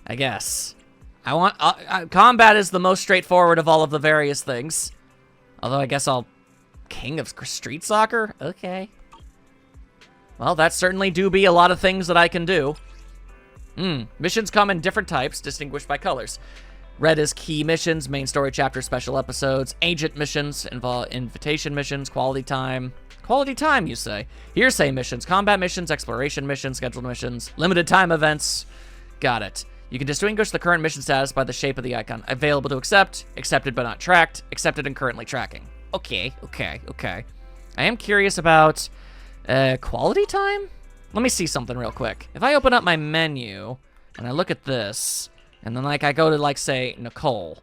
I guess. I want, combat is the most straightforward of all of the various things. Although I guess I'll, King of Street Soccer? Okay. Well, that certainly do be a lot of things that I can do. Missions come in different types, distinguished by colors. Red is key missions, main story chapter, special episodes, agent missions, invitation missions, quality time. Quality time, you say? Hearsay missions, combat missions, exploration missions, scheduled missions, limited time events. Got it. You can distinguish the current mission status by the shape of the icon. Available to accept, accepted but not tracked, accepted and currently tracking. Okay. I am curious about quality time? Let me see something real quick. If I open up my menu and I look at this, and then like I go to like say Nicole,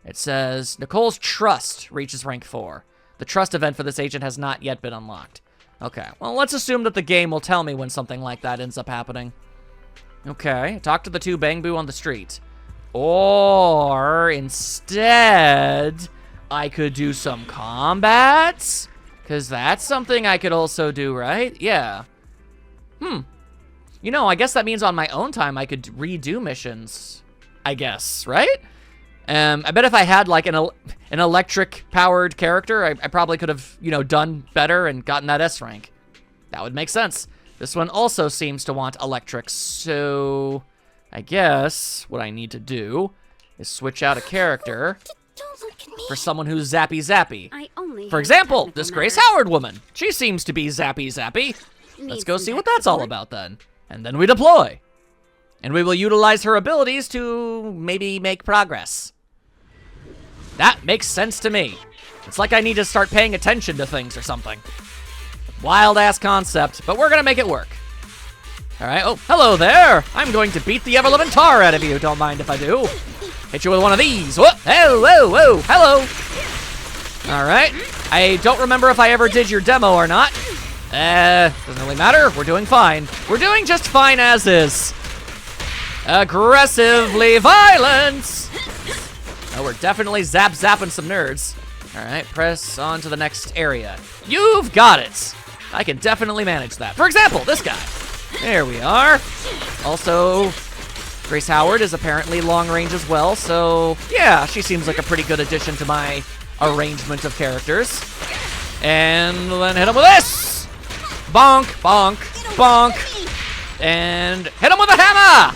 it says Nicole's trust reaches rank 4. The trust event for this agent has not yet been unlocked. Okay, well let's assume that the game will tell me when something like that ends up happening. Okay, talk to the 2 Bangbu on the street. Or instead, I could do some combats? Because that's something I could also do, right? Yeah. You know, I guess that means on my own time I could redo missions. I guess, right? I bet if I had like an electric-powered character, I probably could have, you know, done better and gotten that S rank. That would make sense. This one also seems to want electric, so I guess what I need to do is switch out a character for someone who's zappy. For example, this Grace Howard woman. She seems to be zappy. Let's go see what that's all about then. And then we deploy. And we will utilize her abilities to maybe make progress. That makes sense to me. It's like I need to start paying attention to things or something. Wild-ass concept, but we're gonna make it work. Alright, oh, hello there! I'm going to beat the ever-living tar out of you, don't mind if I do. Hit you with one of these. Whoa, whoa, hello! Alright, I don't remember if I ever did your demo or not. Doesn't really matter, we're doing fine. We're doing just fine as is. Aggressively violent! Oh, we're definitely zapping some nerds. Alright, press on to the next area. You've got it! I can definitely manage that. For example, this guy. There we are. Also, Grace Howard is apparently long range as well, so yeah, she seems like a pretty good addition to my arrangement of characters. And then hit him with this! Bonk, bonk, bonk. And hit him with a hammer!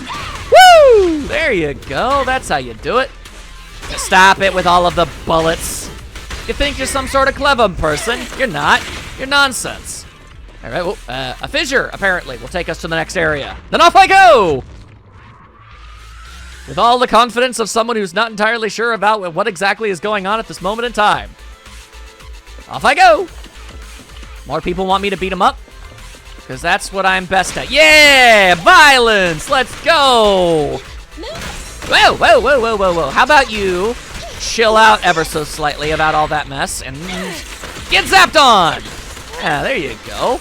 Woo! There you go, that's how you do it. Stop it with all of the bullets. You think you're some sort of clever person. You're not. You're nonsense. All right, well, a fissure, apparently, will take us to the next area. Then off I go! With all the confidence of someone who's not entirely sure about what exactly is going on at this moment in time. Off I go! More people want me to beat them up? Because that's what I'm best at. Yeah! Violence! Let's go! Whoa. How about you chill out ever so slightly about all that mess and get zapped on? Yeah, there you go.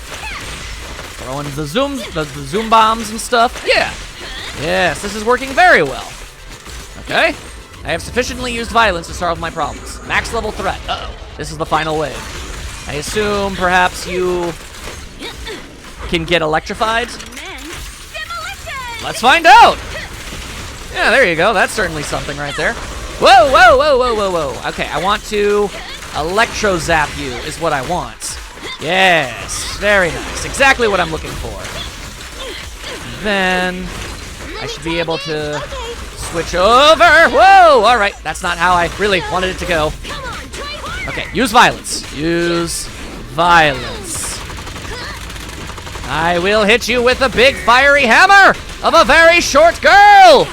Throwing the zoom bombs and stuff. Yeah. Yes, this is working very well. Okay. I have sufficiently used violence to solve my problems. Max level threat. Uh-oh. This is the final wave. I assume perhaps you can get electrified? Let's find out! Yeah, there you go. That's certainly something right there. Whoa. Okay, I want to electro zap you is what I want. Yes, very nice. Exactly what I'm looking for. Then I should be able to switch over. Whoa, all right. That's not how I really wanted it to go. Okay, use violence. Use violence. I will hit you with a big fiery hammer of a very short girl.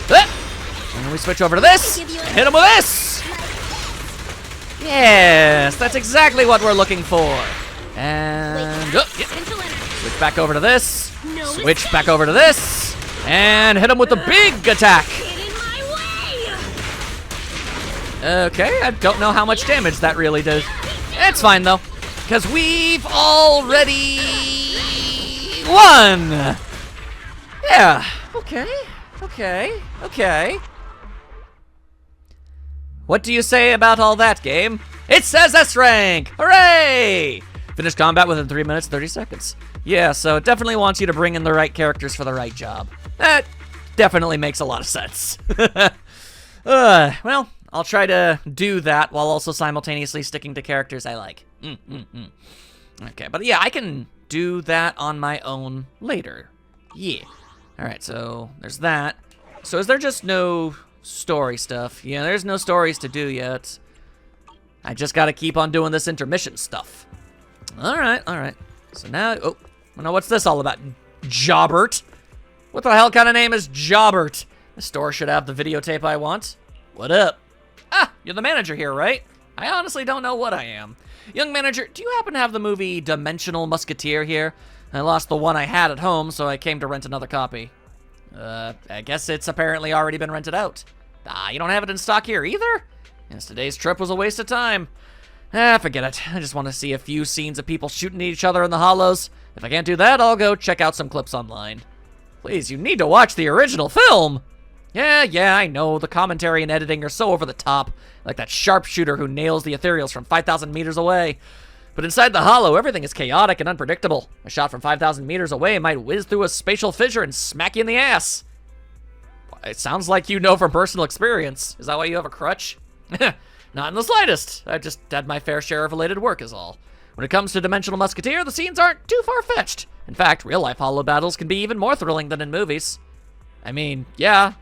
And then we switch over to this. Hit him with this. Yes, that's exactly what we're looking for. And switch back over to this. Switch back over to this. And hit him with the big attack. Okay, I don't know how much damage that really does. It's fine though, because we've already 1. Yeah, okay. What do you say about all that, game? It says S rank! Hooray! Finish combat within 3 minutes, 30 seconds. Yeah, so it definitely wants you to bring in the right characters for the right job. That definitely makes a lot of sense. Well, I'll try to do that while also simultaneously sticking to characters I like. Okay, but yeah, I can do that on my own later. Yeah. Alright, so there's that. So is there just no story stuff? Yeah, there's no stories to do yet. I just gotta keep on doing this intermission stuff. Alright. So now, what's this all about? Jobbert? What the hell kind of name is Jobbert? The store should have the videotape I want. What up? Ah, you're the manager here, right? I honestly don't know what I am. Young manager, do you happen to have the movie Dimensional Musketeer here? I lost the one I had at home, so I came to rent another copy. I guess it's apparently already been rented out. Ah, you don't have it in stock here either? Yes, today's trip was a waste of time. Forget it. I just want to see a few scenes of people shooting at each other in the hollows. If I can't do that, I'll go check out some clips online. Please, you need to watch the original film! Yeah, I know. The commentary and editing are so over the top. Like that sharpshooter who nails the ethereals from 5,000 meters away. But inside the hollow, everything is chaotic and unpredictable. A shot from 5,000 meters away might whiz through a spatial fissure and smack you in the ass. It sounds like you know from personal experience. Is that why you have a crutch? Not in the slightest. I've just had my fair share of related work is all. When it comes to Dimensional Musketeer, the scenes aren't too far-fetched. In fact, real-life hollow battles can be even more thrilling than in movies. I mean, yeah,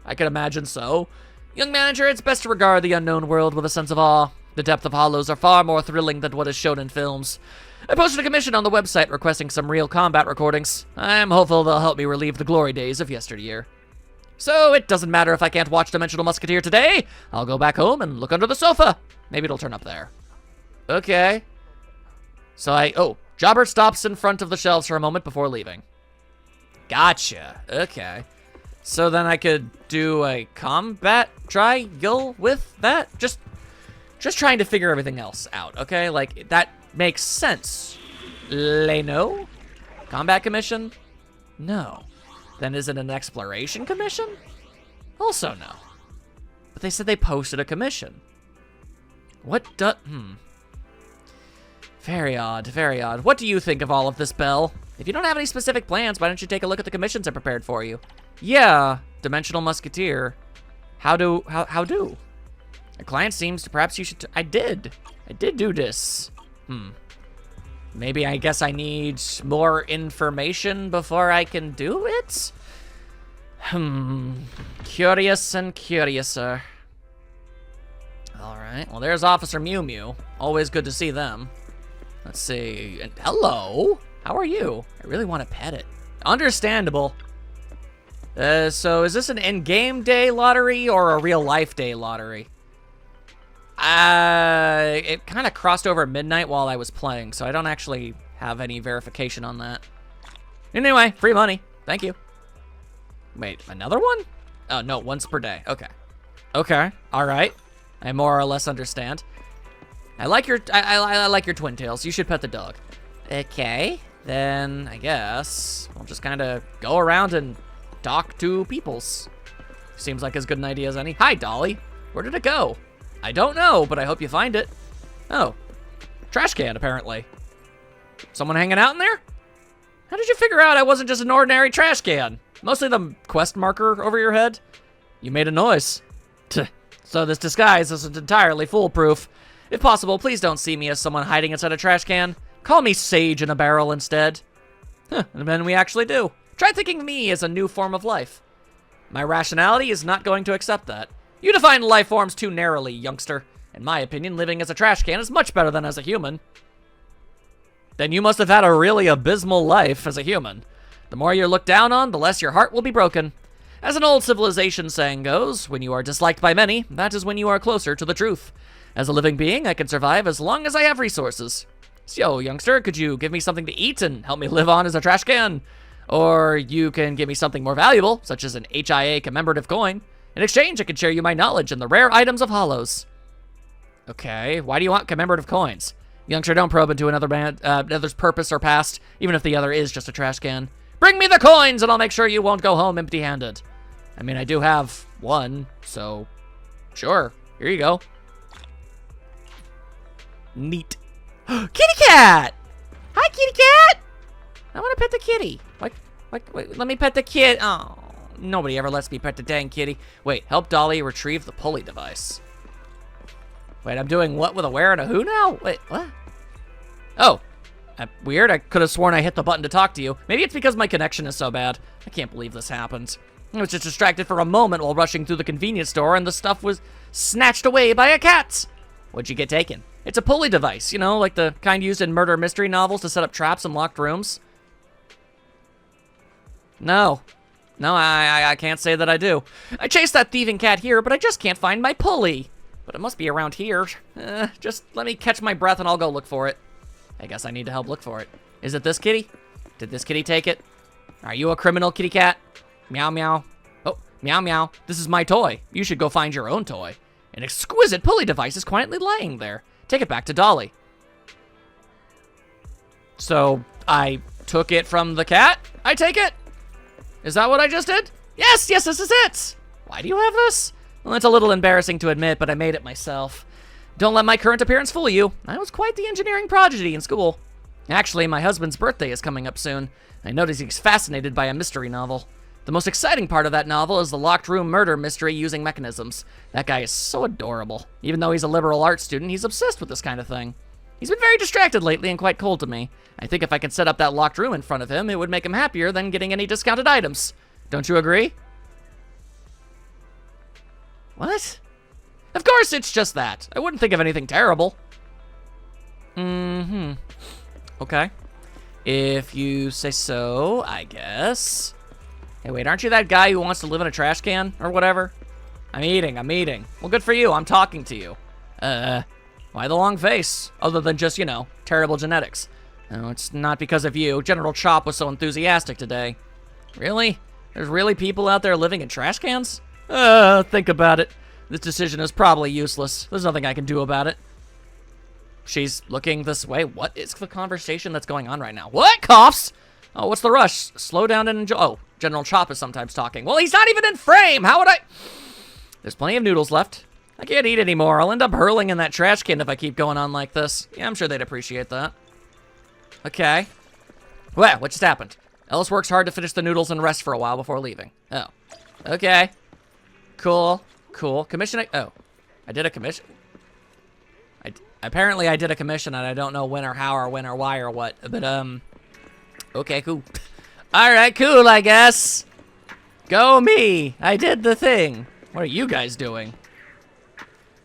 I can imagine so. Young manager, it's best to regard the unknown world with a sense of awe. The depth of hollows are far more thrilling than what is shown in films. I posted a commission on the website requesting some real combat recordings. I'm hopeful they'll help me relieve the glory days of yesteryear. So it doesn't matter if I can't watch Dimensional Musketeer today. I'll go back home and look under the sofa. Maybe it'll turn up there. Okay. So Jobbert stops in front of the shelves for a moment before leaving. Gotcha. Okay. So then I could do a combat trial with that? Just trying to figure everything else out, okay? Like, that makes sense. Leno? Combat commission? No. Then is it an exploration commission? Also no. But they said they posted a commission. Very odd, very odd. What do you think of all of this, Belle? If you don't have any specific plans, why don't you take a look at the commissions I prepared for you? Yeah, Dimensional Musketeer. How do? A client seems to perhaps you should. I did do this. Maybe I guess I need more information before I can do it? Curious and curiouser. Alright, well there's Officer Mew Mew. Always good to see them. Let's see. Hello? How are you? I really want to pet it. Understandable. So is this an in-game day lottery or a real-life day lottery? It kind of crossed over midnight while I was playing, so I don't actually have any verification on that. Anyway, free money. Thank you. Wait, another one? Oh, no, once per day. Okay, all right. I more or less understand. I like your twin tails. You should pet the dog. Okay, then I guess I'll just kind of go around and talk to peoples. Seems like as good an idea as any. Hi, Dolly. Where did it go? I don't know, but I hope you find it. Oh, trash can, apparently. Someone hanging out in there? How did you figure out I wasn't just an ordinary trash can? Mostly the quest marker over your head? You made a noise. So this disguise isn't entirely foolproof. If possible, please don't see me as someone hiding inside a trash can. Call me Sage in a barrel instead. And then we actually do. Try thinking of me as a new form of life. My rationality is not going to accept that. You define life forms too narrowly, youngster. In my opinion, living as a trash can is much better than as a human. Then you must have had a really abysmal life as a human. The more you're looked down on, the less your heart will be broken. As an old civilization saying goes, when you are disliked by many, that is when you are closer to the truth. As a living being, I can survive as long as I have resources. So, youngster, could you give me something to eat and help me live on as a trash can? Or you can give me something more valuable, such as an HIA commemorative coin. In exchange, I can share you my knowledge and the rare items of hollows. Okay, why do you want commemorative coins? Youngster, don't probe into another's purpose or past, even if the other is just a trash can. Bring me the coins, and I'll make sure you won't go home empty-handed. I mean, I do have one, so sure. Here you go. Neat. Kitty cat! Hi, kitty cat! I want to pet the kitty. Wait, let me pet the kid. Oh, nobody ever lets me pet the dang kitty. Wait, help Dolly retrieve the pulley device. Wait, I'm doing what with a where and a who now? Wait, what? Oh, weird. I could have sworn I hit the button to talk to you. Maybe it's because my connection is so bad. I can't believe this happened. I was just distracted for a moment while rushing through the convenience store, and the stuff was snatched away by a cat. What'd you get taken? It's a pulley device, you know, like the kind used in murder mystery novels to set up traps in locked rooms. No, I can't say that I do. I chased that thieving cat here, but I just can't find my pulley. But it must be around here. Just let me catch my breath and I'll go look for it. I guess I need to help look for it. Is it this kitty? Did this kitty take it? Are you a criminal, kitty cat? Meow, meow. Oh, meow, meow. This is my toy. You should go find your own toy. An exquisite pulley device is quietly laying there. Take it back to Dolly. So, I took it from the cat? I take it? Is that what I just did? Yes, this is it. Why do you have this? Well, it's a little embarrassing to admit, but I made it myself. Don't let my current appearance fool you. I was quite the engineering prodigy in school. Actually, my husband's birthday is coming up soon. I notice he's fascinated by a mystery novel. The most exciting part of that novel is the locked room murder mystery using mechanisms. That guy is so adorable. Even though he's a liberal arts student, he's obsessed with this kind of thing. He's been very distracted lately and quite cold to me. I think if I could set up that locked room in front of him, it would make him happier than getting any discounted items. Don't you agree? What? Of course it's just that. I wouldn't think of anything terrible. Okay. If you say so, I guess. Hey, wait, aren't you that guy who wants to live in a trash can or whatever? I'm eating. Well, good for you. I'm talking to you. Why the long face? Other than just, you know, terrible genetics. No, it's not because of you. General Chop was so enthusiastic today. Really? There's really people out there living in trash cans? Think about it. This decision is probably useless. There's nothing I can do about it. She's looking this way. What is the conversation that's going on right now? What? Coughs? Oh, what's the rush? Slow down and enjoy. Oh, General Chop is sometimes talking. Well, he's not even in frame. How would I? There's plenty of noodles left. I can't eat anymore. I'll end up hurling in that trash can if I keep going on like this. Yeah, I'm sure they'd appreciate that. Okay. Well, what just happened? Ellis works hard to finish the noodles and rest for a while before leaving. Oh. Okay. Cool. Commission. Oh. I did a commission. Apparently I did a commission and I don't know when or how or when or why or what. But, okay, cool. Alright, cool, I guess. Go me. I did the thing. What are you guys doing?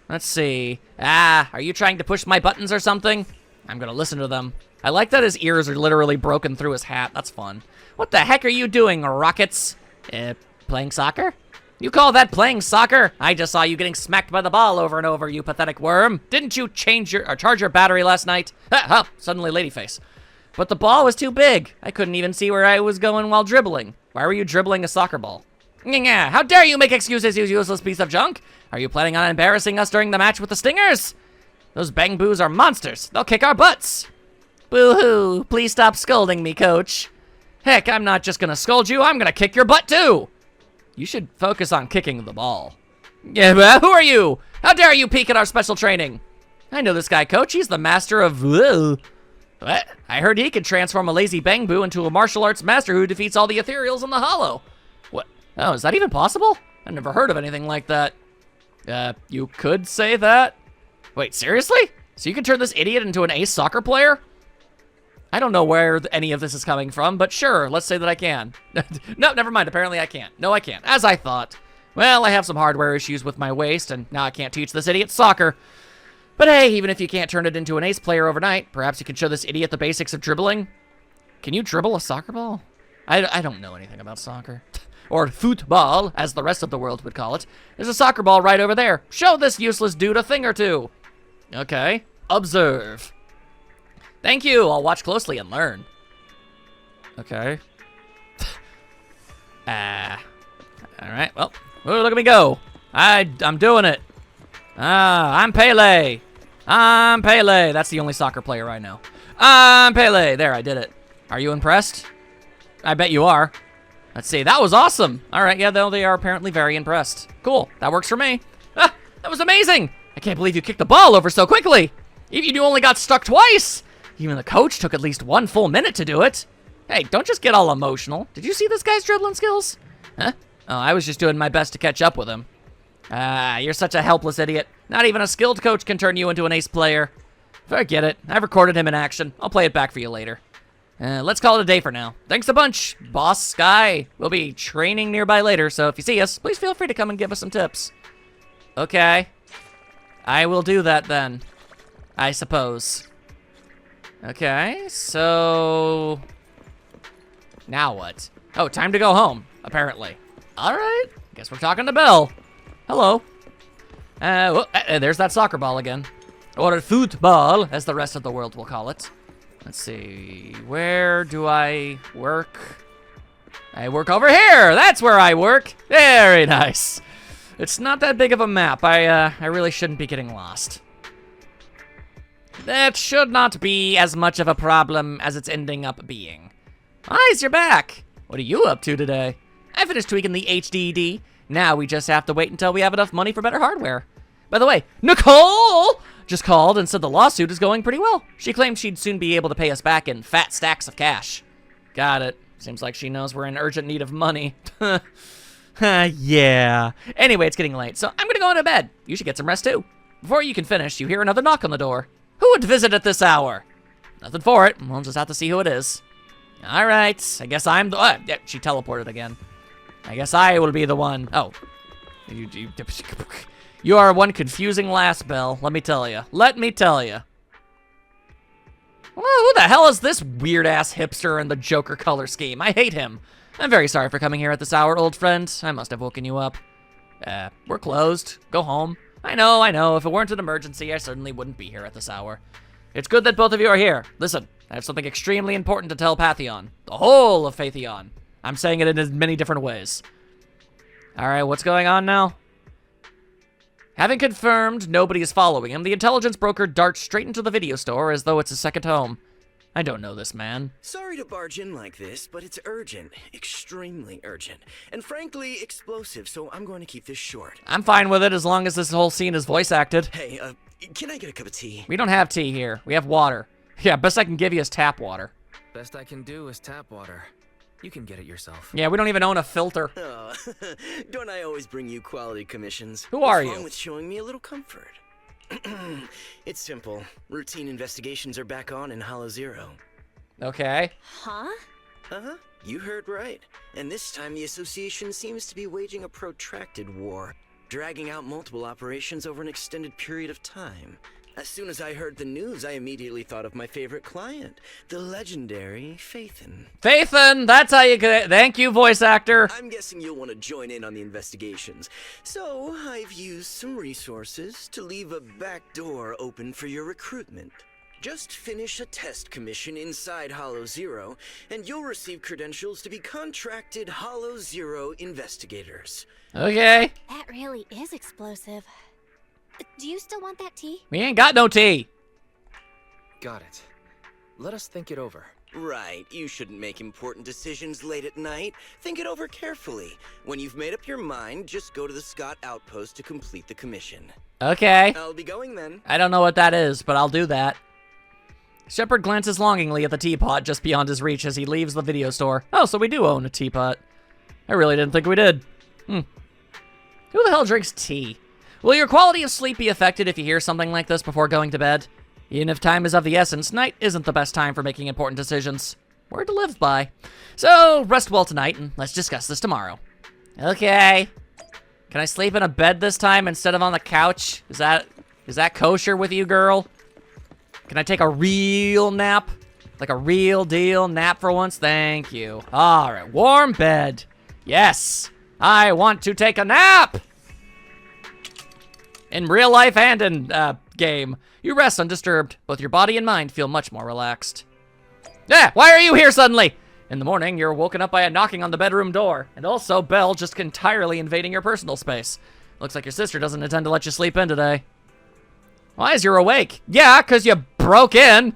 Let's see. Are you trying to push my buttons or something? I'm gonna listen to them. I like that his ears are literally broken through his hat. That's fun. What the heck are you doing, Rockets? Playing soccer? You call that playing soccer? I just saw you getting smacked by the ball over and over, you pathetic worm. Didn't you charge your battery last night? Suddenly ladyface. But the ball was too big. I couldn't even see where I was going while dribbling. Why were you dribbling a soccer ball? How dare you make excuses, you useless piece of junk? Are you planning on embarrassing us during the match with the Stingers? Those Bang Boos are monsters. They'll kick our butts. Boo-hoo. Please stop scolding me, coach. Heck, I'm not just gonna scold you. I'm gonna kick your butt, too. You should focus on kicking the ball. Yeah, but who are you? How dare you peek at our special training? I know this guy, coach. He's the master of... What? I heard he could transform a lazy Bang Boo into a martial arts master who defeats all the ethereals in the hollow. What? Oh, is that even possible? I've never heard of anything like that. You could say that? Wait, seriously? So you can turn this idiot into an ace soccer player? I don't know where any of this is coming from, but sure, let's say that I can. No, never mind. Apparently I can't. No, I can't. As I thought. Well, I have some hardware issues with my waist, and now I can't teach this idiot soccer. But hey, even if you can't turn it into an ace player overnight, perhaps you can show this idiot the basics of dribbling. Can you dribble a soccer ball? I don't know anything about soccer. Or football, as the rest of the world would call it. There's a soccer ball right over there. Show this useless dude a thing or two. Okay. Observe. Thank you. I'll watch closely and learn. Okay. All right. Well, look at me go. I'm doing it. I'm Pele. I'm Pele. That's the only soccer player I know. I'm Pele. There, I did it. Are you impressed? I bet you are. Let's see. That was awesome. All right, yeah, though they are apparently very impressed. Cool. That works for me. Ah, that was amazing. I can't believe you kicked the ball over so quickly. Even you only got stuck twice. Even the coach took at least 1 full minute to do it. Hey, don't just get all emotional. Did you see this guy's dribbling skills? Huh? Oh, I was just doing my best to catch up with him. Ah, you're such a helpless idiot. Not even a skilled coach can turn you into an ace player. Forget it. I've recorded him in action. I'll play it back for you later. Let's call it a day for now. Thanks a bunch, Boss Sky. We'll be training nearby later, so if you see us, please feel free to come and give us some tips. Okay. I will do that then, I suppose. Okay, so... now what? Oh, time to go home, apparently. All right, guess we're talking to Belle. Hello. There's that soccer ball again. Or football, as the rest of the world will call it. Let's see, where do I work? I work over here, that's where I work. Very nice. It's not that big of a map. I really shouldn't be getting lost. That should not be as much of a problem as it's ending up being. Eyes, you're back. What are you up to today? I finished tweaking the HDD. Now we just have to wait until we have enough money for better hardware. By the way, Nicole just called and said the lawsuit is going pretty well. She claimed she'd soon be able to pay us back in fat stacks of cash. Got it. Seems like she knows we're in urgent need of money. Yeah. Anyway, it's getting late, so I'm gonna go into bed. You should get some rest too. Before you can finish, you hear another knock on the door. Who would visit at this hour? Nothing for it. We'll just have to see who it is. All right. I guess I'm the... yeah, she teleported again. I guess I will be the one. Oh. You are one confusing lass, Belle. Let me tell you. Let me tell you. Well, who the hell is this weird-ass hipster in the Joker color scheme? I hate him. I'm very sorry for coming here at this hour, old friend. I must have woken you up. We're closed. Go home. I know. If it weren't an emergency, I certainly wouldn't be here at this hour. It's good that both of you are here. Listen, I have something extremely important to tell Pantheon. The whole of Pantheon. I'm saying it in as many different ways. Alright, what's going on now? Having confirmed nobody is following him, the intelligence broker darts straight into the video store as though it's his second home. I don't know this man. Sorry to barge in like this, but it's urgent. Extremely urgent. And frankly, explosive, so I'm going to keep this short. I'm fine with it as long as this whole scene is voice acted. Hey, can I get a cup of tea? We don't have tea here. We have water. Yeah, best I can give you is tap water. Best I can do is tap water. You can get it yourself. Yeah, we don't even own a filter. Oh, don't I always bring you quality commissions? Who are What's wrong you? with showing me a little comfort? It's simple. Routine investigations are back on in Hollow Zero. Okay. Huh? Uh-huh. You heard right. And this time the association seems to be waging a protracted war, dragging out multiple operations over an extended period of time. As soon as I heard the news, I immediately thought of my favorite client, the legendary Phaethon. Phaethon, that's how you get it. Thank you, voice actor. I'm guessing you'll want to join in on the investigations. So, I've used some resources to leave a back door open for your recruitment. Just finish a test commission inside Hollow Zero, and you'll receive credentials to be contracted Hollow Zero investigators. Okay. That really is explosive. Do you still want that tea? We ain't got no tea. Got it. Let us think it over. Right, you shouldn't make important decisions late at night. Think it over carefully. When you've made up your mind, just go to the Scott Outpost to complete the commission. Okay. I'll be going then. I don't know what that is, but I'll do that. Shepard glances longingly at the teapot just beyond his reach as he leaves the video store. Oh, so we do own a teapot. I really didn't think we did. Who the hell drinks tea? Will your quality of sleep be affected if you hear something like this before going to bed? Even if time is of the essence, night isn't the best time for making important decisions. Word to live by. So, rest well tonight, and let's discuss this tomorrow. Okay. Can I sleep in a bed this time instead of on the couch? Is that kosher with you, girl? Can I take a real nap? Like a real deal nap for once? Thank you. All right, warm bed. Yes, I want to take a nap! In real life and in, game, you rest undisturbed. Both your body and mind feel much more relaxed. Yeah, why are you here suddenly? In the morning, you're woken up by a knocking on the bedroom door, and also Belle just entirely invading your personal space. Looks like your sister doesn't intend to let you sleep in today. Why is you awake? Yeah, because you broke in.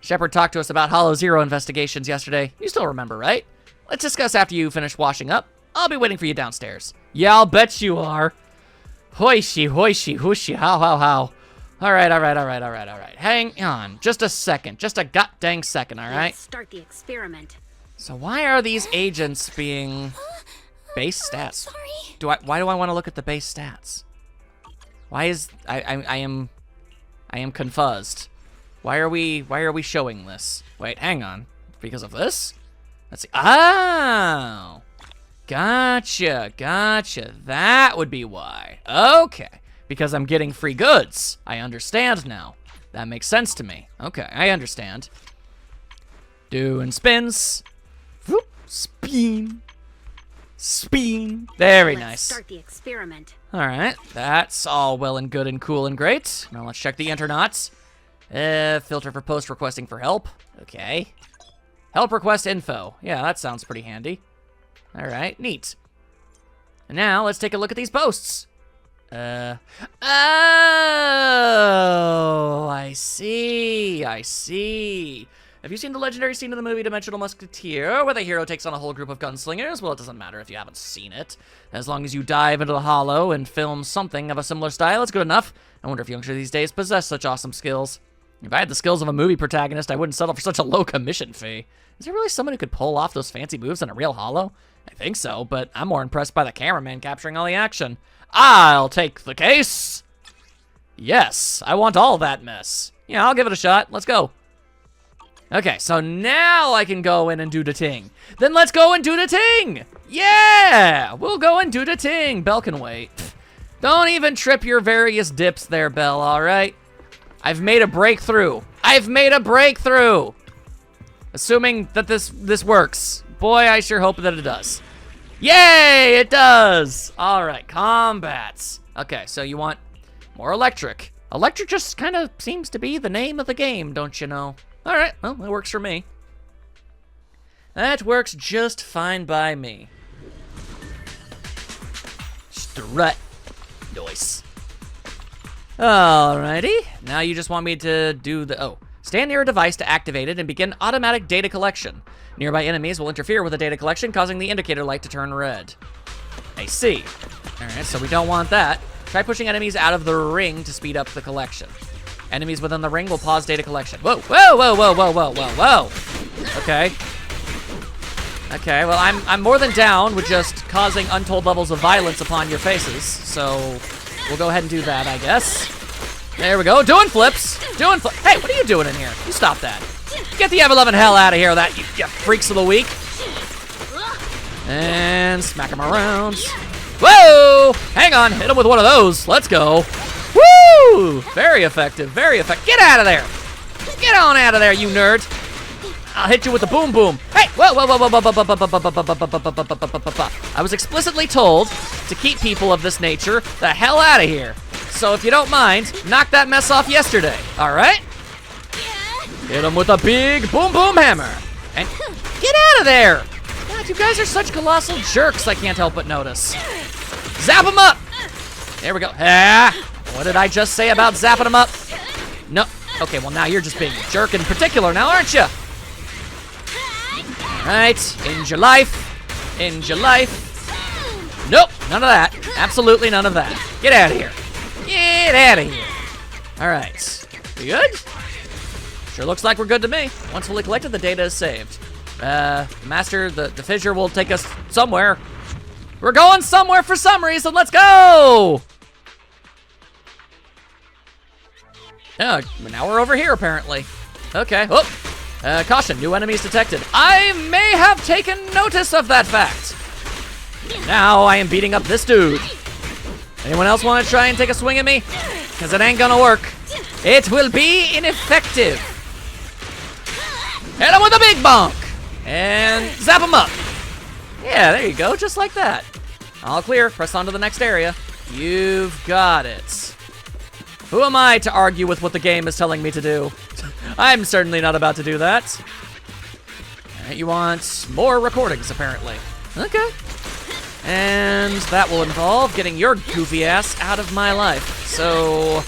Shepard talked to us about Hollow Zero investigations yesterday. You still remember, right? Let's discuss after you finish washing up. I'll be waiting for you downstairs. Yeah, I'll bet you are. Hoishi, hoishi, hooshi, how. All right. Hang on, just a second. Just a god-dang second, all right? Let's start the experiment. So why are these agents being base stats? Sorry. Why do I want to look at the base stats? Why is I am confused. Why are we showing this? Wait, hang on. Because of this? Let's see. Oh. Gotcha. That would be why. Okay. Because I'm getting free goods. I understand now. That makes sense to me. Okay, I understand. Doing spins. Whoop. Spin. Very nice. Let's start the experiment. All right, that's all well and good and cool and great. Now let's check the internauts. Filter for post requesting for help. Okay. Help request info. Yeah, that sounds pretty handy. All right, neat. And now let's take a look at these posts. Oh, I see. Have you seen the legendary scene in the movie Dimensional Musketeer, where the hero takes on a whole group of gunslingers? Well, it doesn't matter if you haven't seen it. As long as you dive into the hollow and film something of a similar style, it's good enough. I wonder if youngsters these days possess such awesome skills. If I had the skills of a movie protagonist, I wouldn't settle for such a low commission fee. Is there really someone who could pull off those fancy moves in a real hollow? I think so, but I'm more impressed by the cameraman capturing all the action. I'll take the case. Yes, I want all that mess. Yeah, I'll give it a shot. Let's go. Okay, so now I can go in and do the ting. Then let's go and do the ting! Yeah! We'll go and do the ting. Belle can wait. Don't even trip your various dips there, Belle, alright? I've made a breakthrough. Assuming that this works. Boy, I sure hope that it does. Yay, it does! Alright, combats. Okay, so you want more electric. Electric just kind of seems to be the name of the game, don't you know? All right, well, that works for me. That works just fine by me. Strut. Nice. Alrighty, now you just want me to do the, stand near a device to activate it and begin automatic data collection. Nearby enemies will interfere with the data collection, causing the indicator light to turn red. I see. All right, so we don't want that. Try pushing enemies out of the ring to speed up the collection. Enemies within the ring will pause data collection. Whoa. Okay, well, I'm more than down with just causing untold levels of violence upon your faces, so we'll go ahead and do that, I guess. There we go, doing flips. Hey, what are you doing in here? You stop that. Get the ever-loving hell out of here, you freaks of the week. And smack him around. Whoa! Hang on, hit him with one of those. Let's go. Woo! Very effective, Get out of there! Get on out of there, you nerd! I'll hit you with the boom boom. Hey! Whoa! I was explicitly told to keep people of this nature the hell out of here. So if you don't mind, knock that mess off yesterday, alright? Hit him with a big boom boom hammer. And get out of there! God, you guys are such colossal jerks, I can't help but notice. Zap him up! There we go. What did I just say about zapping him up? No. Okay, well now you're just being a jerk in particular now, aren't you? Alright, end your life. Nope, none of that. Absolutely none of that. Get out of here. Alright. We good? Sure looks like we're good to me. Once fully collected, the data is saved. Master, the fissure will take us somewhere. We're going somewhere for some reason. Let's go! Yeah, now we're over here, apparently. Okay. Caution, new enemies detected. I may have taken notice of that fact. Now I am beating up this dude. Anyone else want to try and take a swing at me? Because it ain't gonna work. It will be ineffective. Hit him with a big bonk. And zap him up. Yeah, there you go, just like that. All clear, press on to the next area. You've got it. Who am I to argue with what the game is telling me to do? I'm certainly not about to do that. Alright, you want more recordings, apparently. Okay. And that will involve getting your goofy ass out of my life. So,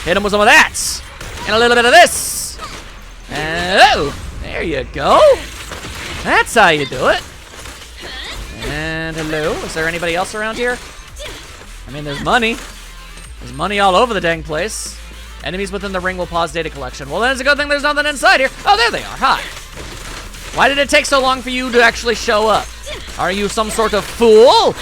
Hit him with some of that. And a little bit of this. Oh, there you go. That's how you do it. And hello, is there anybody else around here? I mean, there's money. There's money all over the dang place. Enemies within the ring will pause data collection. Well, then it's a good thing there's nothing inside here. Oh, there they are. Hi. Why did it take so long for you to actually show up? Are you some sort of fool?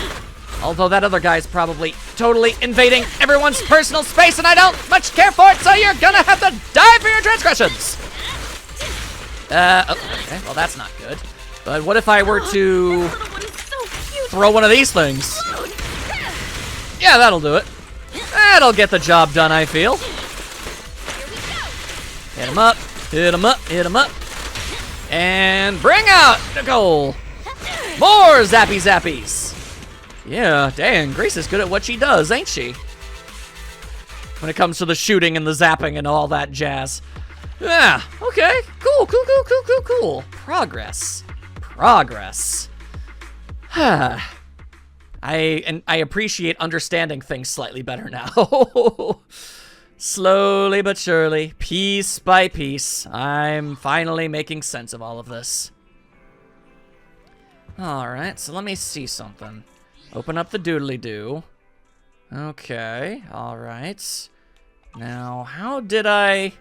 Although that other guy's probably totally invading everyone's personal space and I don't much care for it, so you're gonna have to die for your transgressions. Okay, well that's not good. But what if I were to throw one of these things? Yeah, that'll do it. That'll get the job done, I feel. Hit him up, hit him up, hit him up. And bring out Nicole. More zappy zappies. Yeah, dang, Grace is good at what she does, ain't she? When it comes to the shooting and the zapping and all that jazz. Yeah, okay, cool. Progress. I appreciate understanding things slightly better now. Slowly but surely, piece by piece, I'm finally making sense of all of this. Alright, so let me see something. Open up the doodly-doo. Okay, alright. Now, how did I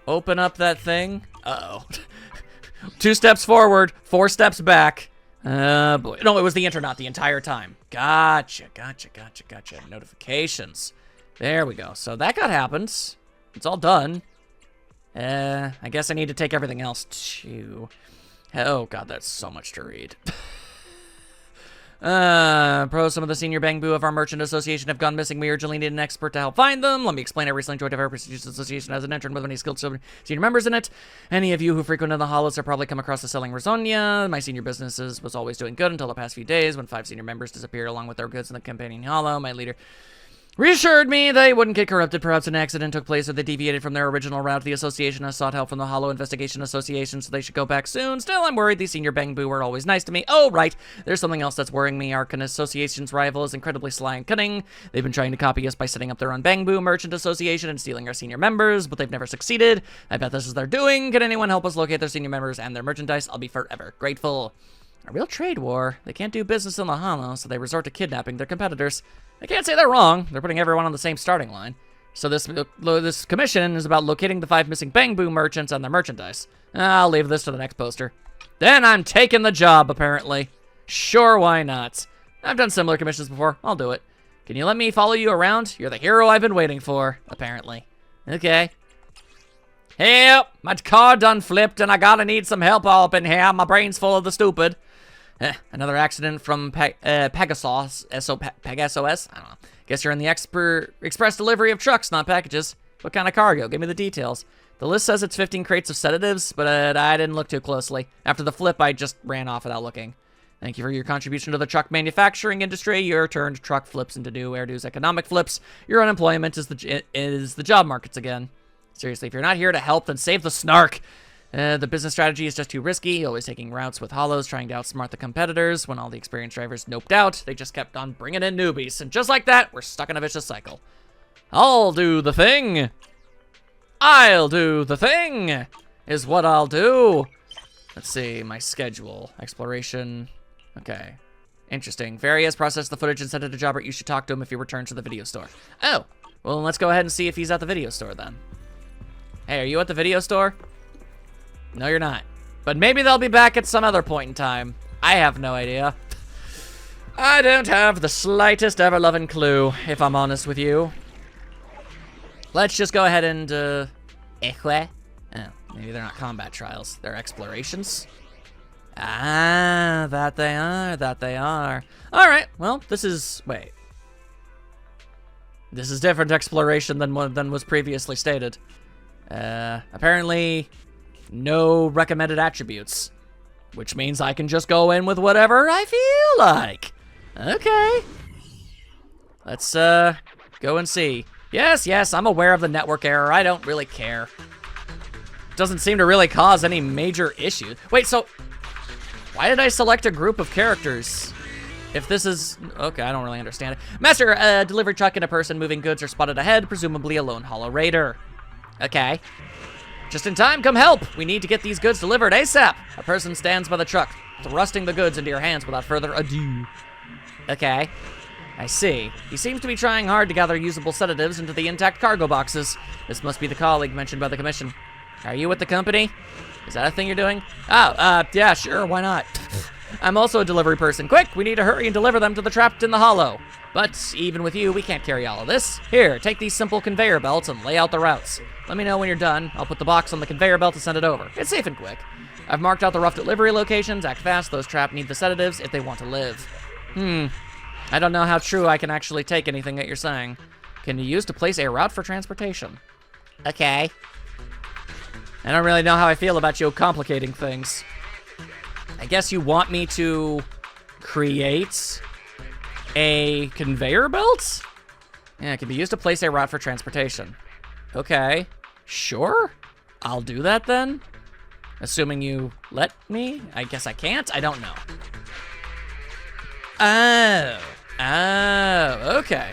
open up that thing? Uh-oh. 2 steps forward, 4 steps back. Boy. No, it was the Internet the entire time. Gotcha. Notifications. There we go. So that got happened. It's all done. I guess I need to take everything else too. Oh god, that's so much to read. Some of the senior Bangbu of our merchant association have gone missing. We urgently need an expert to help find them. Let me explain. I recently joined a very prestigious association as an intern with many skilled senior members in it. Any of you who frequented the hollows have probably come across the selling Rosonia. My senior businesses was always doing good until the past few days when 5 senior members disappeared along with their goods in the campaigning hollow. My leader reassured me they wouldn't get corrupted. Perhaps an accident took place or they deviated from their original route. The association has sought help from the Hollow Investigation Association, so they should go back soon. Still, I'm worried. These senior Bangbu were always nice to me. Oh, right. There's something else that's worrying me. Our association's rival is incredibly sly and cunning. They've been trying to copy us by setting up their own Bangbu Merchant Association and stealing our senior members, but they've never succeeded. I bet this is their doing. Can anyone help us locate their senior members and their merchandise? I'll be forever grateful. A real trade war. They can't do business in the Hollow, so they resort to kidnapping their competitors. I can't say they're wrong. They're putting everyone on the same starting line. So this commission is about locating the 5 missing Bangbu merchants and their merchandise. I'll leave this to the next poster. Then I'm taking the job, apparently. Sure, why not? I've done similar commissions before. I'll do it. Can you let me follow you around? You're the hero I've been waiting for, apparently. Okay. Help! My car done flipped and I gotta need some help all up in here. My brain's full of the stupid. Another accident from Pegasus. Pegasus? I don't know. Guess you're in the express delivery of trucks, not packages. What kind of cargo? Give me the details. The list says it's 15 crates of sedatives, but I didn't look too closely. After the flip, I just ran off without looking. Thank you for your contribution to the truck manufacturing industry. Your turned truck flips into new Erdu's economic flips. Your unemployment is the job markets again. Seriously, if you're not here to help, then save the snark. The business strategy is just too risky, always taking routes with hollows, trying to outsmart the competitors. When all the experienced drivers noped out, they just kept on bringing in newbies. And just like that, we're stuck in a vicious cycle. I'll do the thing. I'll do the thing is what I'll do. Let's see, my schedule. Exploration. Okay. Interesting. Barry has processed the footage and sent it to Jobbert. You should talk to him if he returns to the video store. Oh. Well, let's go ahead and see if he's at the video store then. Hey, are you at the video store? No, you're not. But maybe they'll be back at some other point in time. I have no idea. I don't have the slightest ever-loving clue, if I'm honest with you. Let's just go ahead and, Oh, maybe they're not combat trials. They're explorations. Ah, that they are. Alright, well, this is... Wait. This is different exploration than was previously stated. Apparently... no recommended attributes, which means I can just go in with whatever I feel like. Okay. Let's, go and see. Yes, I'm aware of the network error. I don't really care. Doesn't seem to really cause any major issue. Wait, so why did I select a group of characters? If this is... Okay, I don't really understand it. Master, delivery truck and a person moving goods are spotted ahead, presumably a lone hollow raider. Okay. Just in time, come help. We need to get these goods delivered ASAP. A person stands by the truck, thrusting the goods into your hands without further ado. Okay. I see. He seems to be trying hard to gather usable sedatives into the intact cargo boxes. This must be the colleague mentioned by the commission. Are you with the company? Is that a thing you're doing? Oh, yeah, sure, why not? I'm also a delivery person. Quick, we need to hurry and deliver them to the trapped in the hollow. But even with you, we can't carry all of this. Here, take these simple conveyor belts and lay out the routes. Let me know when you're done. I'll put the box on the conveyor belt to send it over. It's safe and quick. I've marked out the rough delivery locations. Act fast. Those trapped need the sedatives if they want to live. I don't know how true I can actually take anything that you're saying. Can be used to place a route for transportation. Okay. I don't really know how I feel about you complicating things. I guess you want me to create a conveyor belt? Yeah, it can be used to place a route for transportation. Okay, sure. I'll do that then. Assuming you let me. I guess I can't. I don't know. Oh, okay.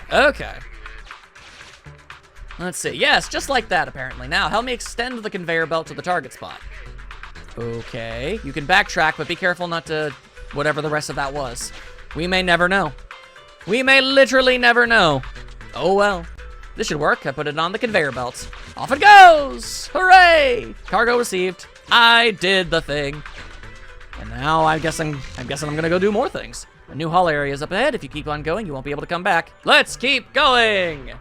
Let's see. Yes, just like that, apparently. Now, help me extend the conveyor belt to the target spot. Okay, you can backtrack, but be careful not to whatever the rest of that was. We may never know. We may literally never know. Oh well. This should work. I put it on the conveyor belt. Off it goes! Hooray! Cargo received. I did the thing. And now I'm guessing I'm gonna go do more things. A new haul area is up ahead. If you keep on going, you won't be able to come back. Let's keep going!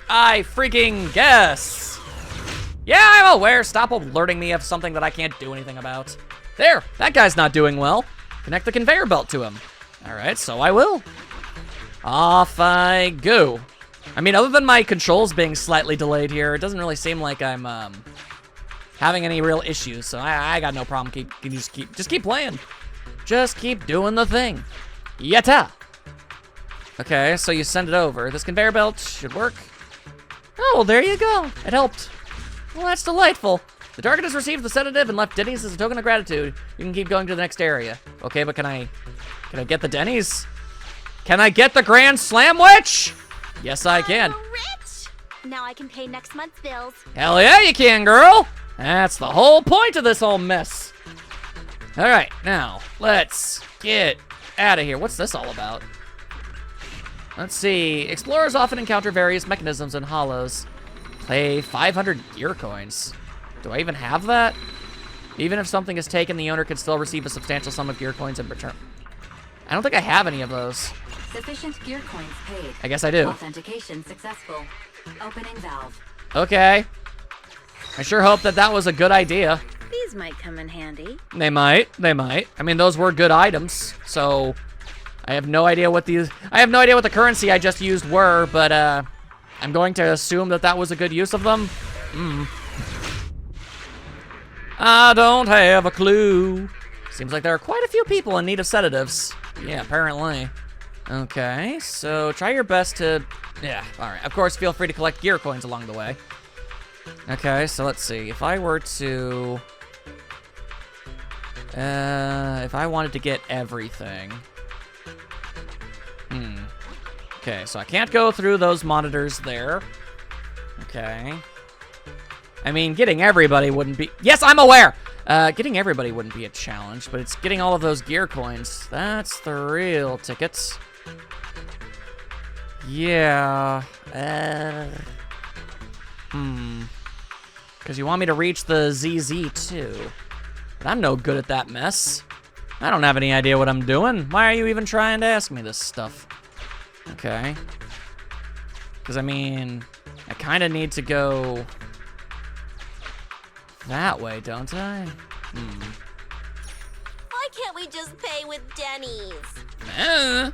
I freaking guess. Yeah, I'm aware. Stop alerting me of something that I can't do anything about. There, that guy's not doing well. Connect the conveyor belt to him. All right, so I will. Off I go. I mean, other than my controls being slightly delayed here, it doesn't really seem like I'm having any real issues. So I got no problem. Just keep playing. Just keep doing the thing. Yatta. Okay, so you send it over. This conveyor belt should work. Oh, well, there you go. It helped. Well, that's delightful. The target has received the sedative and left Denny's as a token of gratitude. You can keep going to the next area. Okay, but can I get the Denny's? Can I get the Grand Slamwich? Yes, I can. I'm rich! Now I can pay next month's bills. Hell yeah, you can, girl. That's the whole point of this whole mess. All right, now, let's get out of here. What's this all about? Let's see. Explorers often encounter various mechanisms in hollows. Pay 500 gear coins. Do I even have that? Even if something is taken, the owner can still receive a substantial sum of gear coins in return. I don't think I have any of those. Sufficient gear coins paid. I guess I do. Authentication successful. Opening valve. Okay. I sure hope that was a good idea. These might come in handy. They might. I mean, those were good items, so I have no idea what the currency I just used were, but I'm going to assume that was a good use of them. I don't have a clue. Seems like there are quite a few people in need of sedatives. Yeah, apparently. Okay, so try your best to... Yeah, alright. Of course, feel free to collect gear coins along the way. Okay, so let's see. If I were to... if I wanted to get everything... Okay, so I can't go through those monitors there. Okay. I mean, getting everybody wouldn't be... Yes, I'm aware! Getting everybody wouldn't be a challenge, but it's getting all of those gear coins. That's the real tickets. Yeah. Because you want me to reach the ZZ too. But I'm no good at that mess. I don't have any idea what I'm doing. Why are you even trying to ask me this stuff? Okay. Because, I mean, I kind of need to go that way, don't I? Why can't we just pay with Denny's?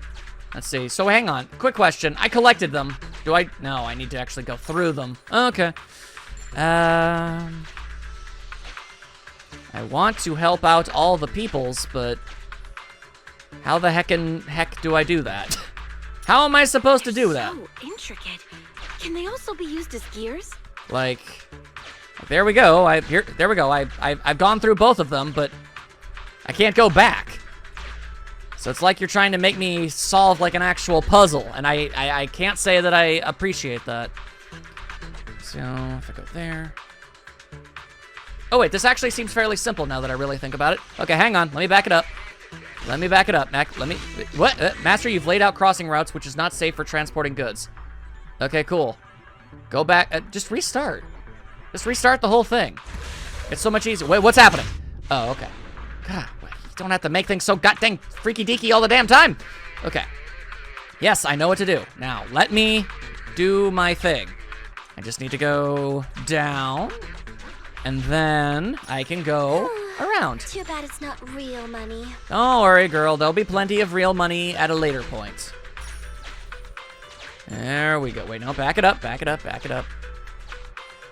Let's see. So, hang on. Quick question. I collected them. Do I? No, I need to actually go through them. Okay. I want to help out all the peoples, but how the heck do I do that? How am I supposed to do that? So intricate. Can they also be used as gears? Like there we go. There we go. I've gone through both of them, but I can't go back. So it's like you're trying to make me solve like an actual puzzle, and I can't say that I appreciate that. So if I go there. Oh wait, this actually seems fairly simple now that I really think about it. Okay, hang on, let me back it up. Let me back it up, Mac. What? Master, you've laid out crossing routes, which is not safe for transporting goods. Okay, cool. Go back, just restart. Just restart the whole thing. It's so much easier. Wait, what's happening? Oh, okay. God, you don't have to make things so goddamn freaky deaky all the damn time. Okay. Yes, I know what to do. Now, let me do my thing. I just need to go down, and then I can go around. Too bad it's not real money. Don't worry, girl. There'll be plenty of real money at a later point. There we go. Wait, no, back it up, back it up, back it up.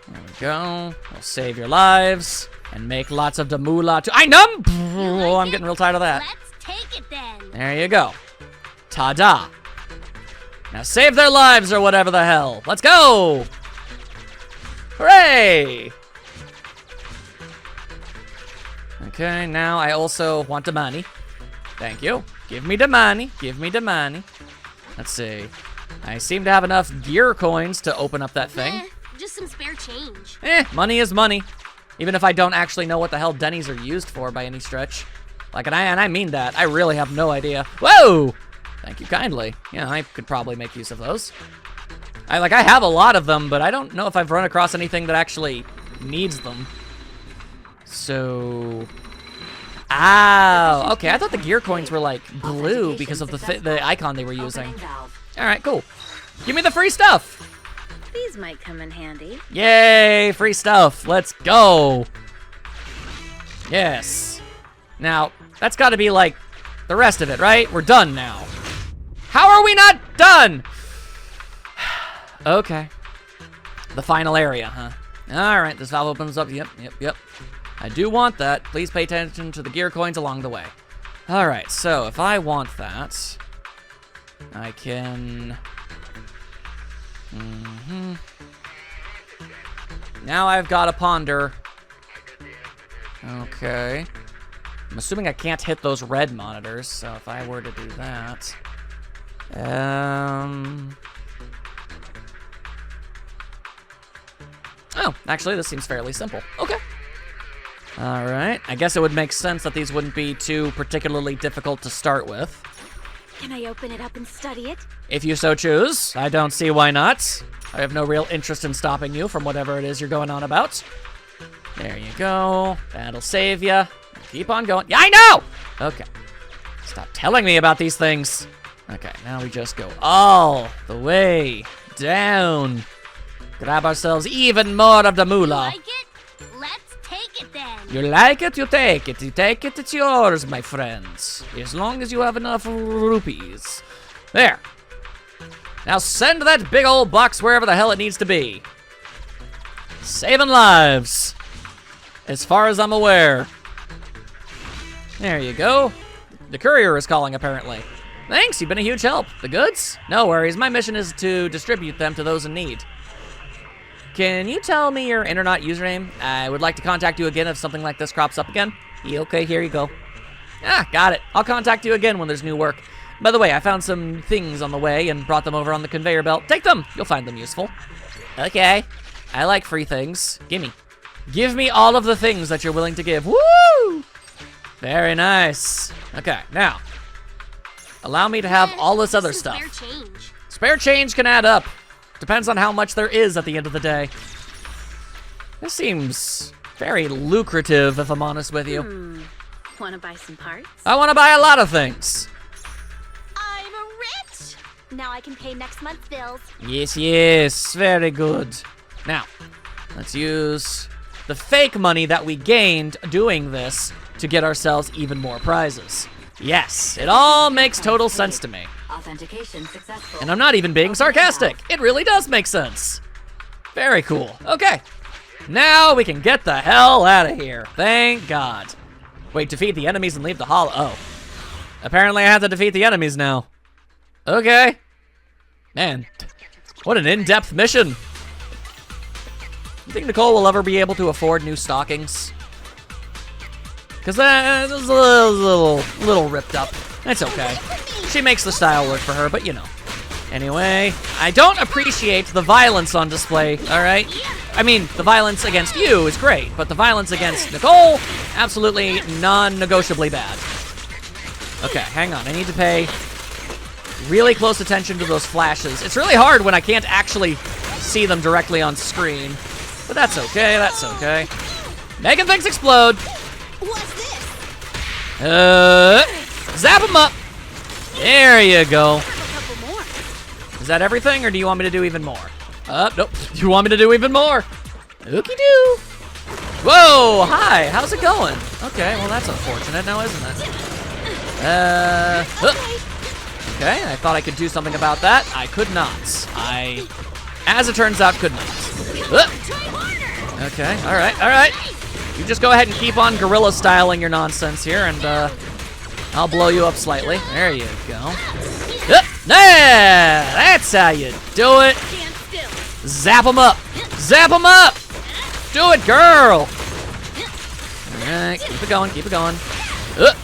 There we go. We'll save your lives and make lots of the moolah too. I know! Oh, I'm getting real tired of that. Let's take it then. There you go. Ta-da. Now save their lives or whatever the hell. Let's go! Hooray! Okay, now I also want the money. Thank you. Give me the money. Give me the money. Let's see. I seem to have enough gear coins to open up that thing. Just some spare change. Money is money. Even if I don't actually know what the hell Denny's are used for by any stretch. Like, and I mean that. I really have no idea. Whoa! Thank you kindly. Yeah, I could probably make use of those. I have a lot of them, but I don't know if I've run across anything that actually needs them. So... Oh, okay. I thought the gear coins were, like, blue because of the icon they were using. Alright, cool. Give me the free stuff! These might come in handy. Yay, free stuff. Let's go. Yes. Now, that's got to be like the rest of it, right? We're done now. How are we not done? Okay. The final area, huh? All right, this valve opens up. Yep. I do want that. Please pay attention to the gear coins along the way. All right, so if I want that, I can... Now I've got to ponder. Okay. I'm assuming I can't hit those red monitors, so if I were to do that... Oh, actually, this seems fairly simple. Okay. Alright. I guess it would make sense that these wouldn't be too particularly difficult to start with. Can I open it up and study it? If you so choose. I don't see why not. I have no real interest in stopping you from whatever it is you're going on about. There you go. That'll save you. Keep on going. Yeah, I know! Okay. Stop telling me about these things. Okay, now we just go all the way down. Grab ourselves even more of the moolah. Like it? Let's take it then. You like it, you take it. You take it, it's yours, my friends. As long as you have enough rupees. There. Now send that big old box wherever the hell it needs to be. Saving lives. As far as I'm aware. There you go. The courier is calling, apparently. Thanks, you've been a huge help. The goods? No worries, my mission is to distribute them to those in need. Can you tell me your internet username? I would like to contact you again if something like this crops up again. Yeah, okay, here you go. Ah, got it. I'll contact you again when there's new work. By the way, I found some things on the way and brought them over on the conveyor belt. Take them. You'll find them useful. Okay. I like free things. Gimme. Give me all of the things that you're willing to give. Woo! Very nice. Okay, now. Allow me to have all this other stuff. Spare change. Spare change can add up. Depends on how much there is at the end of the day. This seems very lucrative, if I'm honest with you. Want to buy some parts? I want to buy a lot of things. I'm rich. Now I can pay next month's bills. Yes, very good. Now, let's use the fake money that we gained doing this to get ourselves even more prizes. Yes, it all makes total sense to me. Authentication successful. And I'm not even being sarcastic. It really does make sense. Very cool. Okay. Now we can get the hell out of here. Thank God. Wait, defeat the enemies and leave the hollow. Oh. Apparently I have to defeat the enemies now. Okay. Man, what an in-depth mission. You think Nicole will ever be able to afford new stockings? Because that is a little ripped up. It's okay. She makes the style work for her, but you know. Anyway, I don't appreciate the violence on display, alright? I mean, the violence against you is great, but the violence against Nicole, absolutely non-negotiably bad. Okay, hang on. I need to pay really close attention to those flashes. It's really hard when I can't actually see them directly on screen. But that's okay, that's okay. Making things explode. What's this? Zap them up. There you go. A couple more. Is that everything, or do you want me to do even more? Nope. You want me to do even more? Ookie-doo. Whoa, hi. How's it going? Okay, well, that's unfortunate now, isn't it? Okay, I thought I could do something about that. I could not. As it turns out, could not. Okay, all right. You just go ahead and keep on gorilla styling your nonsense here, and I'll blow you up slightly. There you go. Yeah, that's how you do it. Zap them up. Zap them up. Do it, girl. All right, keep it going, keep it going.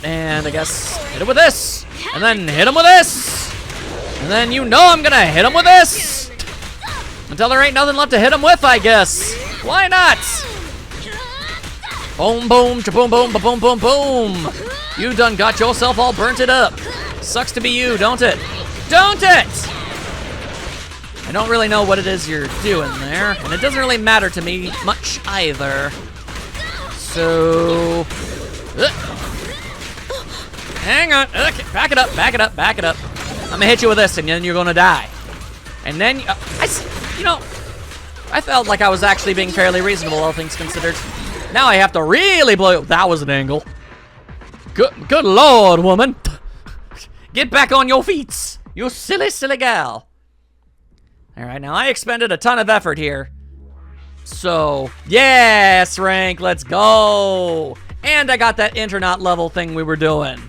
And I guess hit him with this. And then hit him with this. And then you know I'm gonna hit him with this. Until there ain't nothing left to hit him with, I guess. Why not? Boom, boom, cha-boom, boom, ba-boom, boom, boom. You done got yourself all burnt it up. Sucks to be you, don't it? Don't it? I don't really know what it is you're doing there, and it doesn't really matter to me much either. So... hang on. Okay, back it up, back it up, back it up. I'm gonna hit you with this, and then you're gonna die. And then, you know, I felt like I was actually being fairly reasonable, all things considered. Now I have to really blow you. That was an angle. Good lord, woman. Get back on your feet. You silly, silly gal. All right, now I expended a ton of effort here. So, yes, rank, let's go. And I got that internaut level thing we were doing.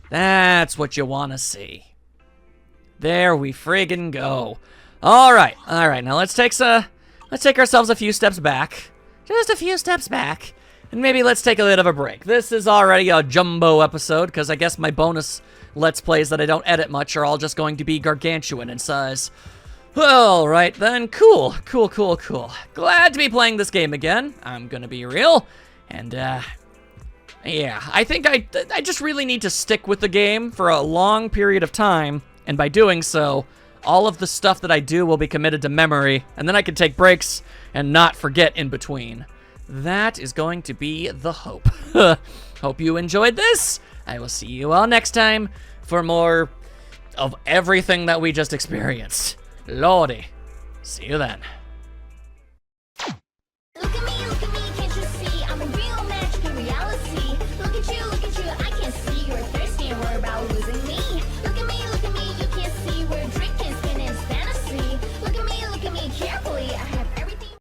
That's what you want to see. There we friggin' go. All right. Now let's take ourselves a few steps back. Just a few steps back. And maybe let's take a bit of a break. This is already a jumbo episode, because I guess my bonus Let's Plays that I don't edit much are all just going to be gargantuan in size. All right, then. Cool. Glad to be playing this game again. I'm gonna be real. And, yeah, I think I just really need to stick with the game for a long period of time. And by doing so, all of the stuff that I do will be committed to memory. And then I can take breaks and not forget in between. That is going to be the hope. Hope you enjoyed this. I will see you all next time for more of everything that we just experienced. Lordy. See you then.